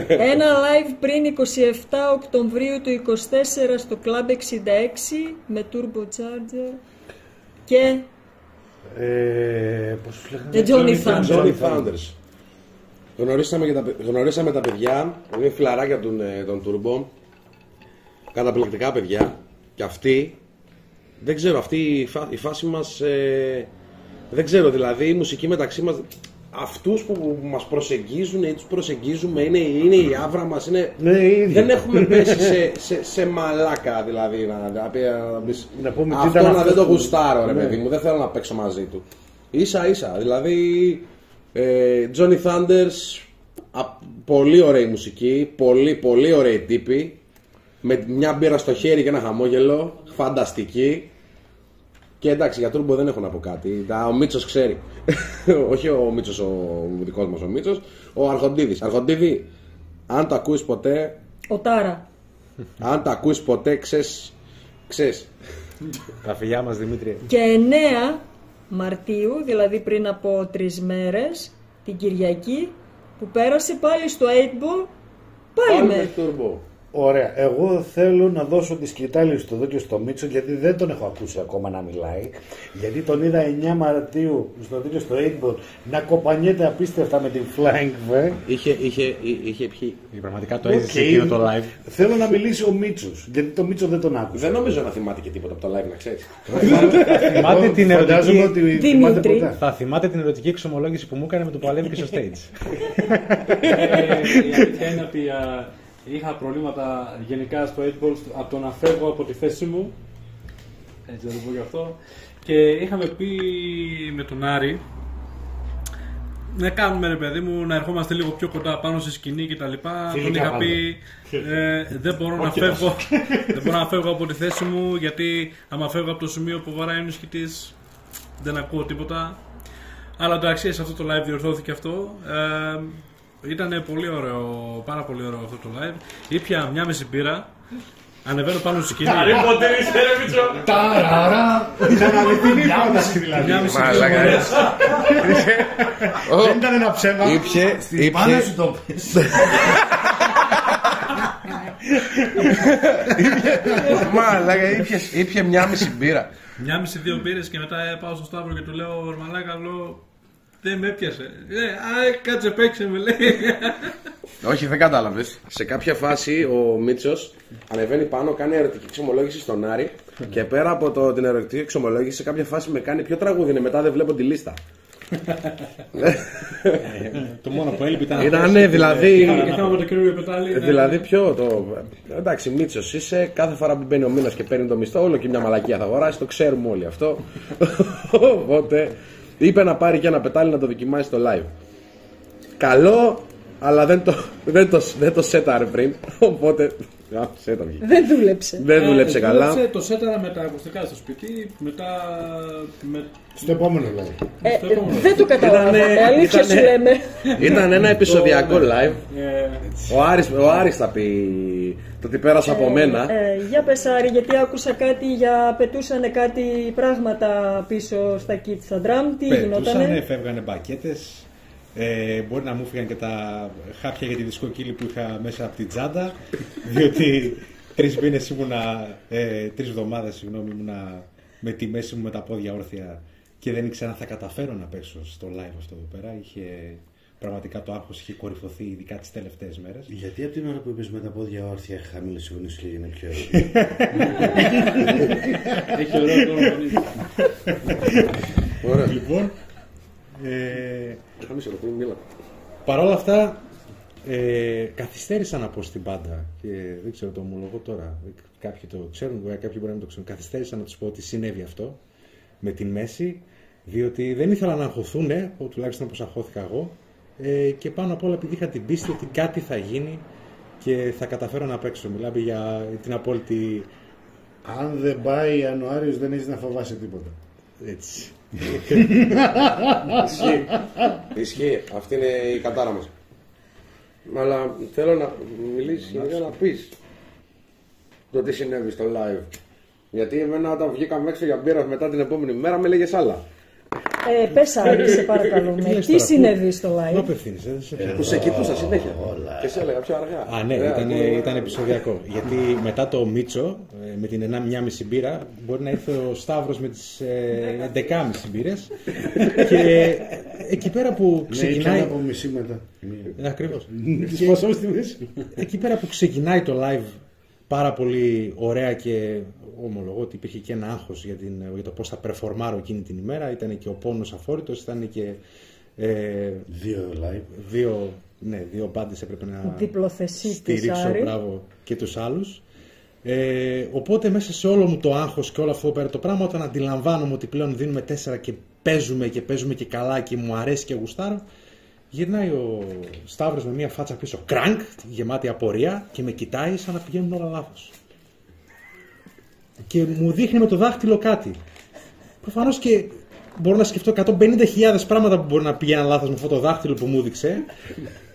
Ένα live πριν 27 Οκτωβρίου του 24 στο Club 66 με Turbo Charger και πώς τους λέγανε? Johnny Thunders. Γνωρίσαμε τα παιδιά, είναι φιλαράκια τον Turbo. Καταπληκτικά παιδιά. Και αυτοί, δεν ξέρω, αυτή η φάση μας, δεν ξέρω, δηλαδή η μουσική μεταξύ μας, αυτούς που μας προσεγγίζουν ή τους προσεγγίζουμε, είναι η άβρα μας, είναι... Δεν έχουμε πέσει σε μαλάκα, δηλαδή, να πούμε αυτό να δεν το γουστάρω, ρε παιδί μου, δεν θέλω να παίξω μαζί του. Ίσα ίσα, δηλαδή, Johnny Thunders, πολύ ωραία μουσική, πολύ ωραίοι τύποι, με μια μπύρα στο χέρι και ένα χαμόγελο, φανταστική. Και εντάξει, για Turbo δεν έχω να πω κάτι. Ο Μίτσος ξέρει. Όχι ο Μίτσος ο δικός μας ο Μίτσος, ο Αρχοντίδης. Αρχοντίδη, αν το ακούεις ποτέ. Ο Τάρα. Αν το ακούεις ποτέ, ξέρεις. Τα φιλιά μας, Δημήτρη. Και 9 Μαρτίου, δηλαδή πριν από 3 μέρες, την Κυριακή, που πέρασε πάλι στο 8 Ball, πάλι με Turbo. Ωραία. Εγώ θέλω να δώσω τη σκητάλη στο και στο Μίτσο, γιατί δεν τον έχω ακούσει ακόμα να μιλάει. Γιατί τον είδα 9 Μαρτίου στο και στο 8 Ball να κοπανιέται απίστευτα με την Flying V. Είχε πιει. Πραγματικά το έζησε εκείνο το live. Θέλω να μιλήσει ο Μίτσος, γιατί το Μίτσο δεν τον άκουσα. Δεν νομίζω να θυμάται και τίποτα από το live, να ξέρεις. Θυμάται την ερωτική... Δημήτρη. Θα θυμάται την ερωτική εξομολόγηση που μου έκανε με το που ανέβηκε στο stage. Η αλήθεια είναι ότι είχα προβλήματα γενικά στο 8 Ball από το να φεύγω από τη θέση μου Έτσι να το πω γι' αυτό. Και είχαμε πει με τον Άρη να κάνουμε, ρε παιδί μου, να ερχόμαστε λίγο πιο κοντά πάνω στη σκηνή κτλ. Τον είχα πει δεν μπορώ να φεύγω από τη θέση μου, γιατί άμα φεύγω από το σημείο που βαράει ο νησχυτής δεν ακούω τίποτα. Αλλά εντάξει, σε αυτό το live διορθώθηκε αυτό. Ήταν πολύ ωραίο, πάρα πολύ ωραίο αυτό το live. Ήπια μια μισή μπύρα, ανεβαίνω πάνω στη σκηνή. Ταραρα! Ήταν αληθινή πρόταση δηλαδή. Μια μισή μπύρα. Δεν ήταν ένα ψέμα. Στην πάνω σου το πες. Μαλάκα, ήπια μια μισή μπύρα. Μια μισή-δύο μπύρες και μετά πάω στο Σταύρο και του λέω μαλάκα, δεν με έπιασε. Κάτσε παίξε με, λέει. Όχι, δεν κατάλαβες. Σε κάποια φάση ο Μίτσος ανεβαίνει πάνω, κάνει ερωτική εξομολόγηση στον Άρη και πέρα από την ερωτική εξομολόγηση σε κάποια φάση με κάνει ποιο τραγούδι είναι, μετά δεν βλέπω τη λίστα. Το μόνο που έλειπε ήταν. Ήτανε δηλαδή. Είχαμε με το κύριο Πετάλη. Δηλαδή ποιο το. Εντάξει, Μίτσος είσαι, κάθε φορά που μπαίνει ο μήνας και παίρνει το μισθό, όλο και μια μαλακία θα αγοράσει, το ξέρουμε όλοι αυτό. Οπότε είπε να πάρει και ένα πετάλι να το δοκιμάσει στο live. Καλό, αλλά δεν το σέταρε πριν. Οπότε. Δεν δούλεψε. Δεν δούλεψε καλά. Το σέταρα με τα ακουστικά στο σπίτι, μετά. Στο επόμενο live. Δεν το καταλάβαμε, αλήθεια σου λέμε. Ήταν ένα επεισοδιακό live. Ο Άρης θα πει το τι πέρασε από μένα. Για πες Άρη, γιατί άκουσα κάτι πετούσανε κάτι πράγματα πίσω στα kit, στα drum, τι γινότανε? Πετούσανε, φεύγανε μπακέτες. Μπορεί να μου φύγαν και τα χάπια για τη δισκοκύλη που είχα μέσα από την τσάντα, διότι 3 εβδομάδες ήμουνα με τη μέση μου με τα πόδια όρθια και δεν ήξερα αν θα καταφέρω να παίξω στο live αυτό εδώ πέρα. Πραγματικά το άγχος είχε κορυφωθεί, ειδικά τις τελευταίες μέρες. Γιατί από την ώρα που είπες με τα πόδια όρθια χαμήλωσε η φωνή σου και έγινε πιο Έχει ωραίο Ωραία. Λοιπόν, παρ' όλα αυτά καθυστέρησα να πω στην μπάντα και δεν ξέρω, το ομολογώ τώρα, κάποιοι το ξέρουν, κάποιοι μπορεί να μην το ξέρουν. Καθυστέρησα να τους πω ότι συνέβη αυτό με την μέση, διότι δεν ήθελα να αγχωθούν, τουλάχιστον όπως αγχώθηκα εγώ, και πάνω απ' όλα επειδή είχα την πίστη ότι κάτι θα γίνει και θα καταφέρω να παίξω. Μιλάμε για την απόλυτη. Αν δεν πάει Ιανουάριος δεν έχεις να φοβάσαι τίποτα. Έτσι. Ισχύει, αυτή είναι η κατάρα μας. Αλλά θέλω να μιλήσεις για να πεις το τι συνέβη στο live. Γιατί εμένα όταν βγήκαμε έξω για μπύρα μετά την επόμενη μέρα με λέγες άλλα. Πες Άρη, σε παρακαλούμε. Τι συνέβη στο live? Που σε κοιτούσα συνέχεια. Και σε έλεγα πιο αργά. Α, ναι, ήταν επεισοδιακό. Γιατί μετά το Μίτσο, με την 1,5 μπύρα, μπορεί να ήρθε ο Σταύρος με τις 11,5 μπύρες. Και εκεί πέρα που ξεκινάει. από μισή μετά. Ακριβώς. Εκεί πέρα που ξεκινάει το live πάρα πολύ ωραία και ομολογώ ότι υπήρχε και ένα άγχος για το πώς θα περφορμάρω εκείνη την ημέρα. Ήταν και ο πόνος αφόρητος, ήταν και δύο live. Δύο μπάντες έπρεπε να στηρίξω, μπράβο, και τους άλλους. Οπότε μέσα σε όλο μου το άγχος και όλο αυτό πέρα το πράγμα, όταν αντιλαμβάνομαι ότι πλέον δίνουμε 4 και παίζουμε και καλά και μου αρέσει και γουστάρω, γυρνάει ο Σταύρος με μια φάτσα πίσω, κρανκ, γεμάτη απορία, και με κοιτάει σαν να πηγαίνουν όλα λάθος. Και μου δείχνει με το δάχτυλο κάτι. Προφανώς και μπορώ να σκεφτώ 150.000 πράγματα που μπορεί να πηγαίνουν λάθος με αυτό το δάχτυλο που μου δείξε.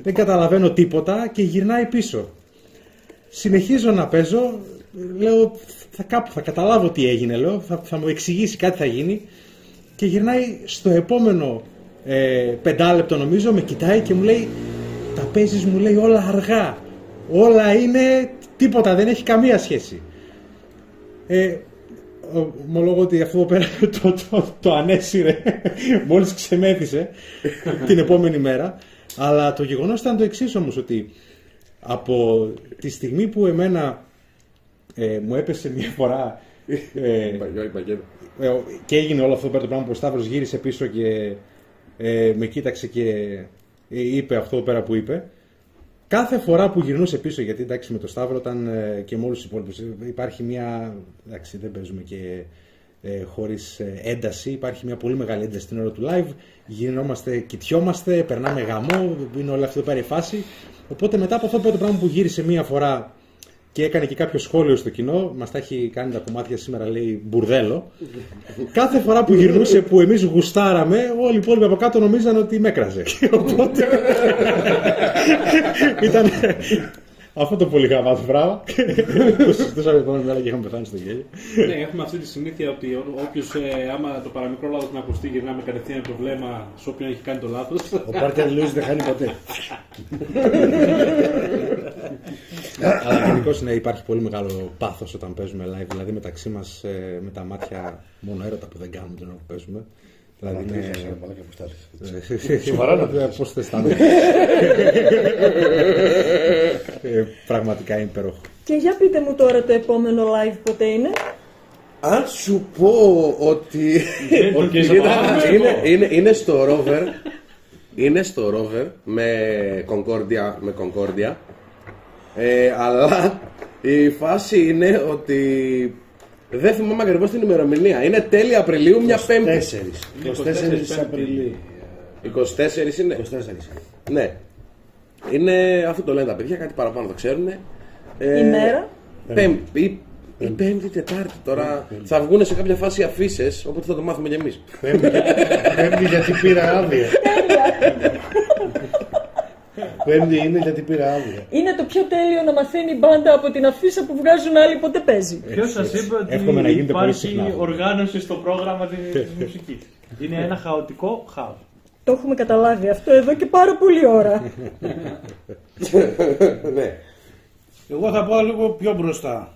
Δεν καταλαβαίνω τίποτα και γυρνάει πίσω. Συνεχίζω να παίζω, λέω κάπου θα καταλάβω τι έγινε, λέω, θα μου εξηγήσει, κάτι θα γίνει. Και γυρνάει στο επόμενο 5 λεπτό νομίζω, με κοιτάει και μου λέει, τα παίζεις, μου λέει, όλα αργά. Όλα είναι τίποτα, δεν έχει καμία σχέση. Ομολόγω ότι αυτό εδώ πέρα το ανέσυρε μόλις ξεμέθησε την επόμενη μέρα. Αλλά το γεγονός ήταν το εξής όμως, ότι από τη στιγμή που εμένα μου έπεσε μια φορά και έγινε όλο αυτό το πράγμα που ο Σταύρος γύρισε πίσω και με κοίταξε και είπε αυτό πέρα που είπε, κάθε φορά που γυρνούσε πίσω, γιατί εντάξει με το Σταύρο ήταν και με όλους τους υπόλοιπους υπάρχει μια, εντάξει δεν παίζουμε και χωρίς ένταση. Υπάρχει μια πολύ μεγάλη ένταση στην ώρα του live. Γινόμαστε, κοιτιόμαστε, περνάμε γαμό, είναι όλη αυτή εδώ πέρα η φάση. Οπότε μετά από αυτό το πράγμα που γύρισε μία φορά και έκανε και κάποιο σχόλιο στο κοινό, μας τα έχει κάνει τα κομμάτια σήμερα, λέει μπουρδέλο. Κάθε φορά που γυρνούσε που εμείς γουστάραμε, όλοι οι υπόλοιποι από κάτω νομίζαν ότι με έκραζε. Οπότε ήταν αυτό το πολύ γαμάτο πράγμα. Το συζητούσαμε την επόμενη μέρα και είχαμε πεθάνει στο γέλιο. Ναι, έχουμε αυτή τη συνήθεια ότι όποιος άμα το παραμικρό λάθος να ακουστεί, γυρνάμε κατευθείαν το βλέμμα σε όποιον έχει κάνει το λάθος. Ο Πάρτερ Λούις δεν χάνει ποτέ. Αλλά γενικώς υπάρχει πολύ μεγάλο πάθος όταν παίζουμε live. Δηλαδή μεταξύ μας με τα μάτια μόνο έρωτα που δεν κάνουμε την ώρα που παίζουμε. Δηλαδή είναι. Σοβαρά να πώς θα αισθάνομαι. Πραγματικά είναι υπέροχο. Και για πείτε μου τώρα το επόμενο live πότε είναι. Αν σου πω ότι είναι στο Rover. Είναι στο Rover με Concordia. Αλλά η φάση είναι ότι δεν θυμάμαι ακριβώς την ημερομηνία. Είναι τέλη Απριλίου, μια Πέμπτη. 24 Απριλίου. 24 είναι. 24. Ναι. Είναι, αυτό το λένε τα παιδιά, κάτι παραπάνω το ξέρουν. Ημέρα. Πέμπτη ή Πέμπτη, Τετάρτη. Τώρα θα βγουν σε κάποια φάση αφίσες, οπότε θα το μάθουμε κι εμείς. Πέμπτη γιατί πήρα άδεια. Πέμπτη είναι γιατί πήρα άδεια. Είναι το πιο τέλειο να μαθαίνει η μπάντα από την αφίσα που βγάζουν άλλοι πότε παίζει. Ποιος σας είπε ότι υπάρχει οργάνωση στο πρόγραμμα της μουσικής. Είναι ένα χαοτικό χάος. Το έχουμε καταλάβει αυτό εδώ και πάρα πολλή ώρα. Ναι. Εγώ θα πάω λίγο πιο μπροστά.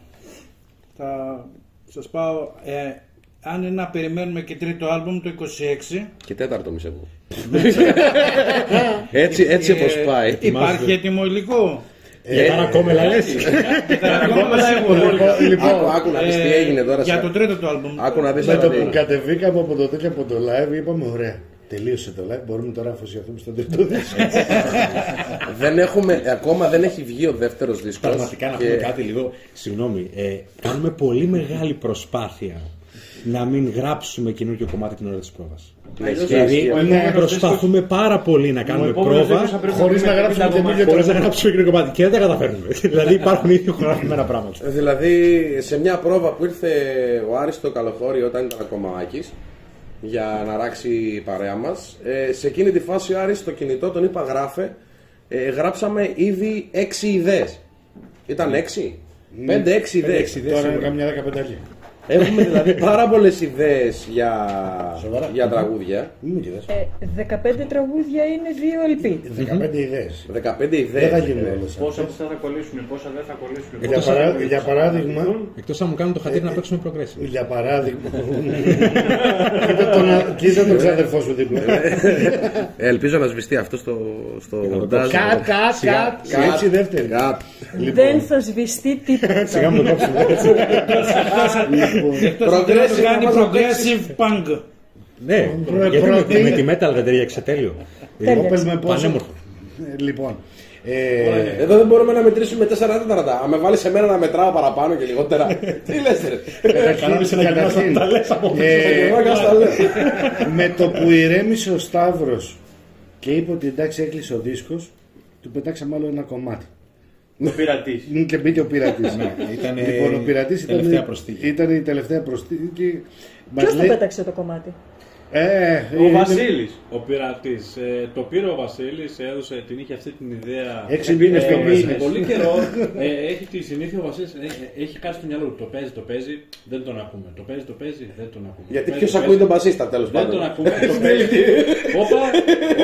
Θα σας πάω, αν είναι να περιμένουμε και τρίτο άλμπουμ το 26. Και τέταρτο μισεύω. Έτσι όπως πάει. Υπάρχει έτοιμο υλικό. Για τα κόμμελα λες. Άκου να δεις τι έγινε τώρα. Για το τρίτο του άλμπουμ. Άκου να δεις Με το τι που έγινε. κατεβήκαμε από το τέτοιο από το live είπαμε ωραία. Τελείωσε το live, μπορούμε τώρα να αφοσιωθούμε στον τρίτο δίσκο. Ακόμα δεν έχει βγει ο δεύτερος δίσκος. Πραγματικά να πούμε κάτι λίγο. Συγγνώμη, κάνουμε πολύ μεγάλη προσπάθεια να μην γράψουμε καινούργιο κομμάτι την ώρα της πρόβας. Δηλαδή προσπαθούμε πάρα πολύ να κάνουμε πρόβα Χωρίς να γράψουμε καινούργιο κομμάτι και δεν τα καταφέρνουμε. Δηλαδή υπάρχουν ήδη χωραφημένα πράγματα. Δηλαδή σε μια πρόβα που ήρθε ο Άρης στο Καλοχώρι όταν ήταν ακόμα ο Άκης για να ράξει η παρέα μας, σε εκείνη τη φάση ο Άρης στο κινητό τον είπα γράφε, γράψαμε ήδη 6 ιδέες. Ήταν 6? 5-6 ιδέες. Τώρα είναι καμιά 15. Έχουμε δηλαδή πάρα πολλές ιδέες για τραγούδια. 15 τραγούδια είναι 2 LP. 15 ιδέες. 15 ιδέες. Δεν θα γίνουν όλες. Πόσα θα κολλήσουν, πόσα δεν θα κολλήσουν. Για παράδειγμα. Εκτός αν μου κάνουν το χατήρι να παίξουμε progressive. Για παράδειγμα. Κοίτα τον ξάδερφό σου δίπλα. Ελπίζω να σβηστεί αυτό στο μοντάζ. Κατ. Έτσι δεύτερη. Δεν θα σβηστεί τίποτα. Σιγά μου το κόψουμε. Εκτός κάνει progressive punk. Ναι, γιατί με τη metal δεν ταιριάξε τέλειο. Πανέμορφο. Λοιπόν. Εδώ δεν μπορούμε να μετρήσουμε 4 τέταρτα. Αν με βάλεις εμένα να μετράω παραπάνω και λιγότερα. Τι λες ρε. Με το που ηρέμησε ο Σταύρος και είπε ότι εντάξει έκλεισε ο δίσκος, του πετάξαμε άλλο ένα κομμάτι. Ο πειρατής. Και μπήκε ο πειρατής. Λοιπόν, ο πειρατής ήταν η τελευταία προσθήκη. Ποιος το πέταξε το κομμάτι? Ο Βασίλης. Ο πειρατής. Το πήρε ο Βασίλης, την είχε αυτή την ιδέα. 6 μήνες πιο μέσα. Πολύ καιρό. Έχει τη συνήθεια ο Βασίλης, έχει κάτι στο μυαλό του. Το παίζει, δεν τον ακούμε. Το παίζει, δεν τον ακούμε. Γιατί ποιος ακούει τον μπασίστα τέλος πάντων. Δεν τον ακούμε. Το παίζει.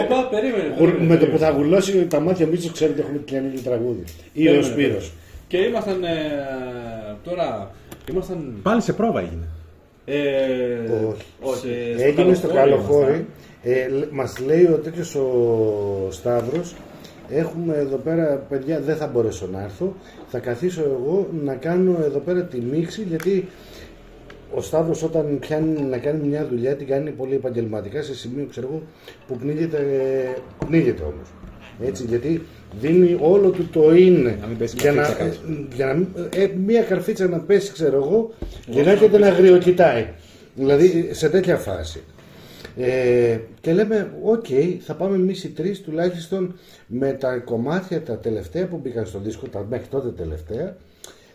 Όπα, περίμενε. Με το που θα γουλώσει τα μάτια μου, ξέρετε ότι έχουμε καινούργιο τραγούδι. Ή ο Σπύρος. Και ήμασταν τώρα. Πάλι σε πρόβα έγινε. Όχι. Έγινε στο Καλοχώρι. Μας λέει ο τέτοιος ο Σταύρος, έχουμε εδώ πέρα παιδιά, δεν θα μπορέσω να έρθω, θα καθίσω εγώ να κάνω εδώ πέρα τη μίξη, γιατί ο Σταύρος όταν πιάνει να κάνει μια δουλειά την κάνει πολύ επαγγελματικά, σε σημείο ξέρω εγώ που πνίγεται όμως. Έτσι, γιατί δίνει όλο του το είναι για να μια καρφίτσα να πέσει ξέρω εγώ και να έρχεται να αγριοκοιτάει. Δηλαδή σε τέτοια φάση. Και λέμε, οκ, θα πάμε εμείς οι τρεις τουλάχιστον με τα κομμάτια τα τελευταία που μπήκαν στο δίσκο, τα μέχρι τότε τελευταία,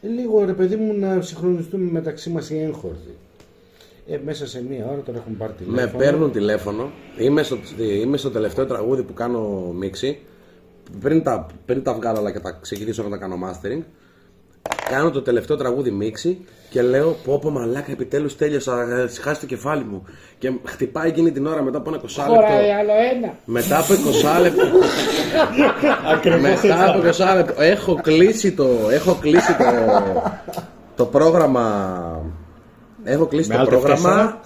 λίγο ρε παιδί μου να συγχρονιστούμε μεταξύ μας οι έγχορδοι. Μέσα σε μία ώρα τον έχουν πάρει τηλέφωνο. Με παίρνουν τηλέφωνο, είμαι στο τελευταίο τραγούδι που κάνω μίξη, πριν τα βγάλω αλλά και τα ξεκινήσω να τα κάνω mastering. Κάνω το τελευταίο τραγούδι μίξη και λέω πω μαλάκα, επιτέλους τέλειωσα, χάσει το κεφάλι μου. Και χτυπάει εκείνη την ώρα μετά από ένα 20 λεπτό. Χωράει άλλο ένα. Μετά από 20 λεπτό. Μετά από 20 λεπτό. Έχω κλείσει το πρόγραμμα. Έχω κλείσει το πρόγραμμα.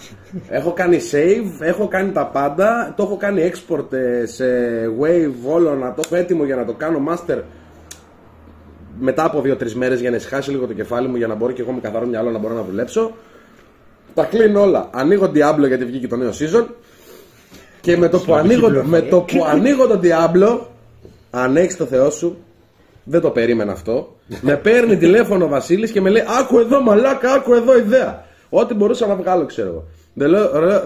Έχω κάνει save, έχω κάνει τα πάντα. Το έχω κάνει export σε wave όλο, να το έχω έτοιμο για να το κάνω master μετά από 2-3 μέρες για να ησυχάσει λίγο το κεφάλι μου, για να μπορώ και εγώ με καθαρό μυαλό να μπορώ να δουλέψω. Τα κλείνω όλα. Ανοίγω Diablo γιατί βγήκε το νέο season. Και με το που ανοίγω το Diablo, αν έχεις το Θεό σου, δεν το περίμενα αυτό. Με παίρνει τηλέφωνο ο Βασίλης και με λέει: άκου εδώ μαλάκα, άκου εδώ ιδέα. Ό,τι μπορούσα να βγάλω, ξέρω.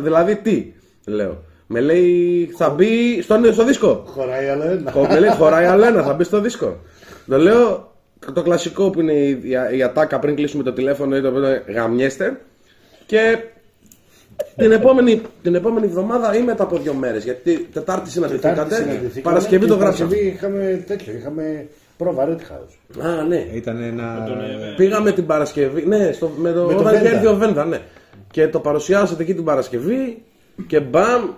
Δηλαδή τι, λέω. Με λέει: θα μπει στο δίσκο. Χωράει άλλο ένα. Με λέει: χωράει άλλο ένα, θα μπει στο δίσκο. Το λέω το κλασικό που είναι η ατάκα πριν κλείσουμε το τηλέφωνο ή το γαμιέστε. Και την επόμενη εβδομάδα ή μετά από 2 μέρες. Γιατί Τετάρτη συναντηθήκατε, Παρασκευή το γράψαμε. Είχαμε πρόβα Red House. Α, ναι. Ήταν ένα... Πήγαμε την Παρασκευή, ναι, όταν είχε έρθει ο Βέντα, ναι. Και το παρουσιάσατε εκεί την Παρασκευή και μπαμ,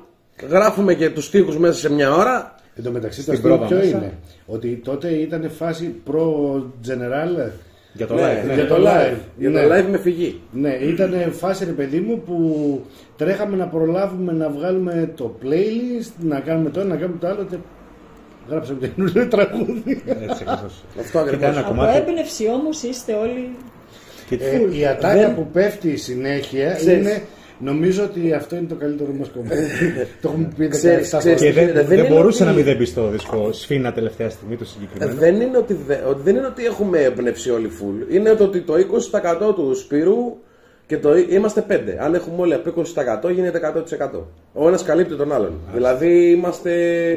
γράφουμε και τους στίχους μέσα σε 1 ώρα. Εν τω μεταξύ το αστείο ποιο είναι, ότι τότε ήταν φάση pro-general. Για το live. Για το live. Για το live με φυγή. Ναι, ήταν φάση ρε παιδί μου που τρέχαμε να προλάβουμε να βγάλουμε το playlist, να κάνουμε το ένα, να κάνουμε το άλλο και γράψαμε το καινούριο τραγούδι. Έτσι ακριβώς. Αυτό ακριβώς. Από έμπνευση όμως είστε όλοι. Η ατάκα που πέφτει συνέχεια είναι... Νομίζω ότι αυτό είναι το καλύτερο μας κομμάτι. Το έχουμε πει 17 Και δεν μπορούσε να μην δεν μπει στο δίσκο σφίνα τελευταία στιγμή το συγκεκριμένο. Δεν είναι ότι έχουμε έμπνευση όλοι full. Είναι ότι το 20% του Σπύρου και είμαστε 5. Αν έχουμε όλοι από 20% γίνεται 100%. Ο ένας καλύπτει τον άλλον. Δηλαδή είμαστε.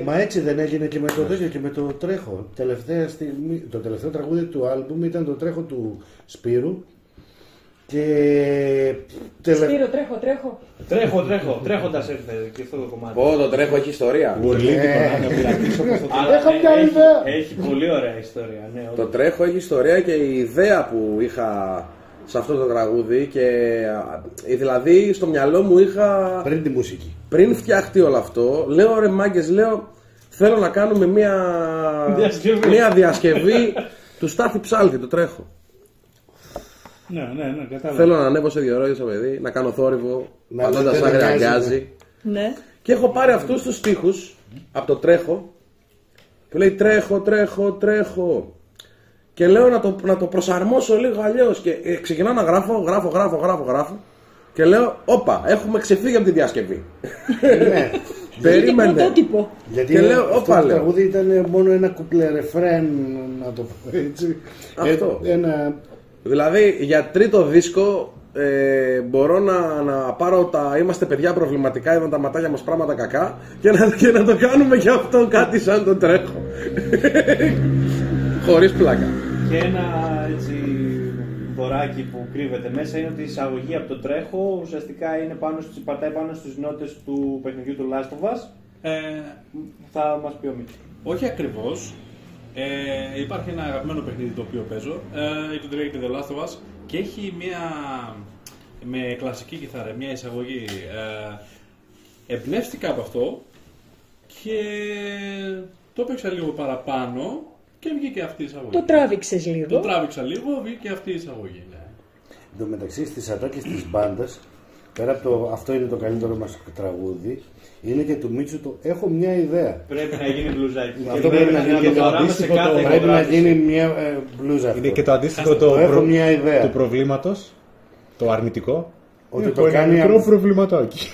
Μα έτσι δεν έγινε και με το τέτοιο και με το τρέχο. Τελευταία στιγμή, το τελευταίο τραγούδι του άλμπουμ ήταν το τρέχο του Σπύρου. Και... Σπύρο, τρέχω. Τρέχοντας ήρθε και αυτό το κομμάτι. Το τρέχο έχει ιστορία. Έχω μια ιδέα. Έχει πολύ ωραία ιστορία. Ναι, το τρέχο έχει ιστορία και η ιδέα που είχα σε αυτό το τραγούδι και δηλαδή στο μυαλό μου είχα πριν τη μουσική. Πριν φτιαχτεί όλο αυτό, λέω ρε μάγκες, θέλω να κάνουμε μια διασκευή του Στάθη Ψάλτη, το τρέχο. Ναι, κατάλαβα. Θέλω να ανέβω σε 2 ώρες το παιδί, να κάνω θόρυβο, πατώντας άγρια αγκιάζει. Ναι. Και έχω πάρει αυτούς τους στίχους από το τρέχο που λέει τρέχω. Και λέω να το προσαρμόσω λίγο αλλιώς. Και ξεκινάω να γράφω. Και λέω, όπα, έχουμε ξεφύγει από τη διασκευή. Ναι. Περίμενε. Πρωτότυπο. Γιατί αυτό το τραγούδι ήταν μόνο ένα κουπλερεφρέν, να το πω έτσι. Αυτό. Δηλαδή για τρίτο δίσκο μπορώ να πάρω τα είμαστε παιδιά προβληματικά, είδαν τα ματάκια μας πράγματα κακά και να το κάνουμε και αυτό κάτι σαν το τρέχο. Χωρίς πλάκα. Και ένα έτσι δωράκι που κρύβεται μέσα είναι ότι η εισαγωγή από το τρέχο ουσιαστικά είναι πατάει πάνω στις νότες του παιχνιδιού του Last of Us. Θα μας πει ο Μίκης. Όχι ακριβώς. Υπάρχει ένα αγαπημένο παιχνίδι το οποίο παίζω, το λέγεται The Last of Us και έχει με κλασική κιθάρα, μια εισαγωγή. Εμπνεύστηκα από αυτό και το έπαιξα λίγο παραπάνω και βγήκε αυτή η εισαγωγή. Το τράβηξες λίγο. Το τράβηξα λίγο, βγήκε αυτή η εισαγωγή. Ναι. Εν τω μεταξύ στις ατάκες της μπάντας, πέρα από το αυτό είναι το καλύτερο μας τραγούδι, είναι και του Μίτσου το έχω μια ιδέα. Πρέπει να γίνει μπλουζάκι. Αυτό πρέπει να γίνει και το αντίστοιχο. Πρέπει να γίνει μια μπλούζα. Είναι και το αντίστοιχο του προβλήματος, το αρνητικό. Ότι το κάνει μικρό προβληματάκι.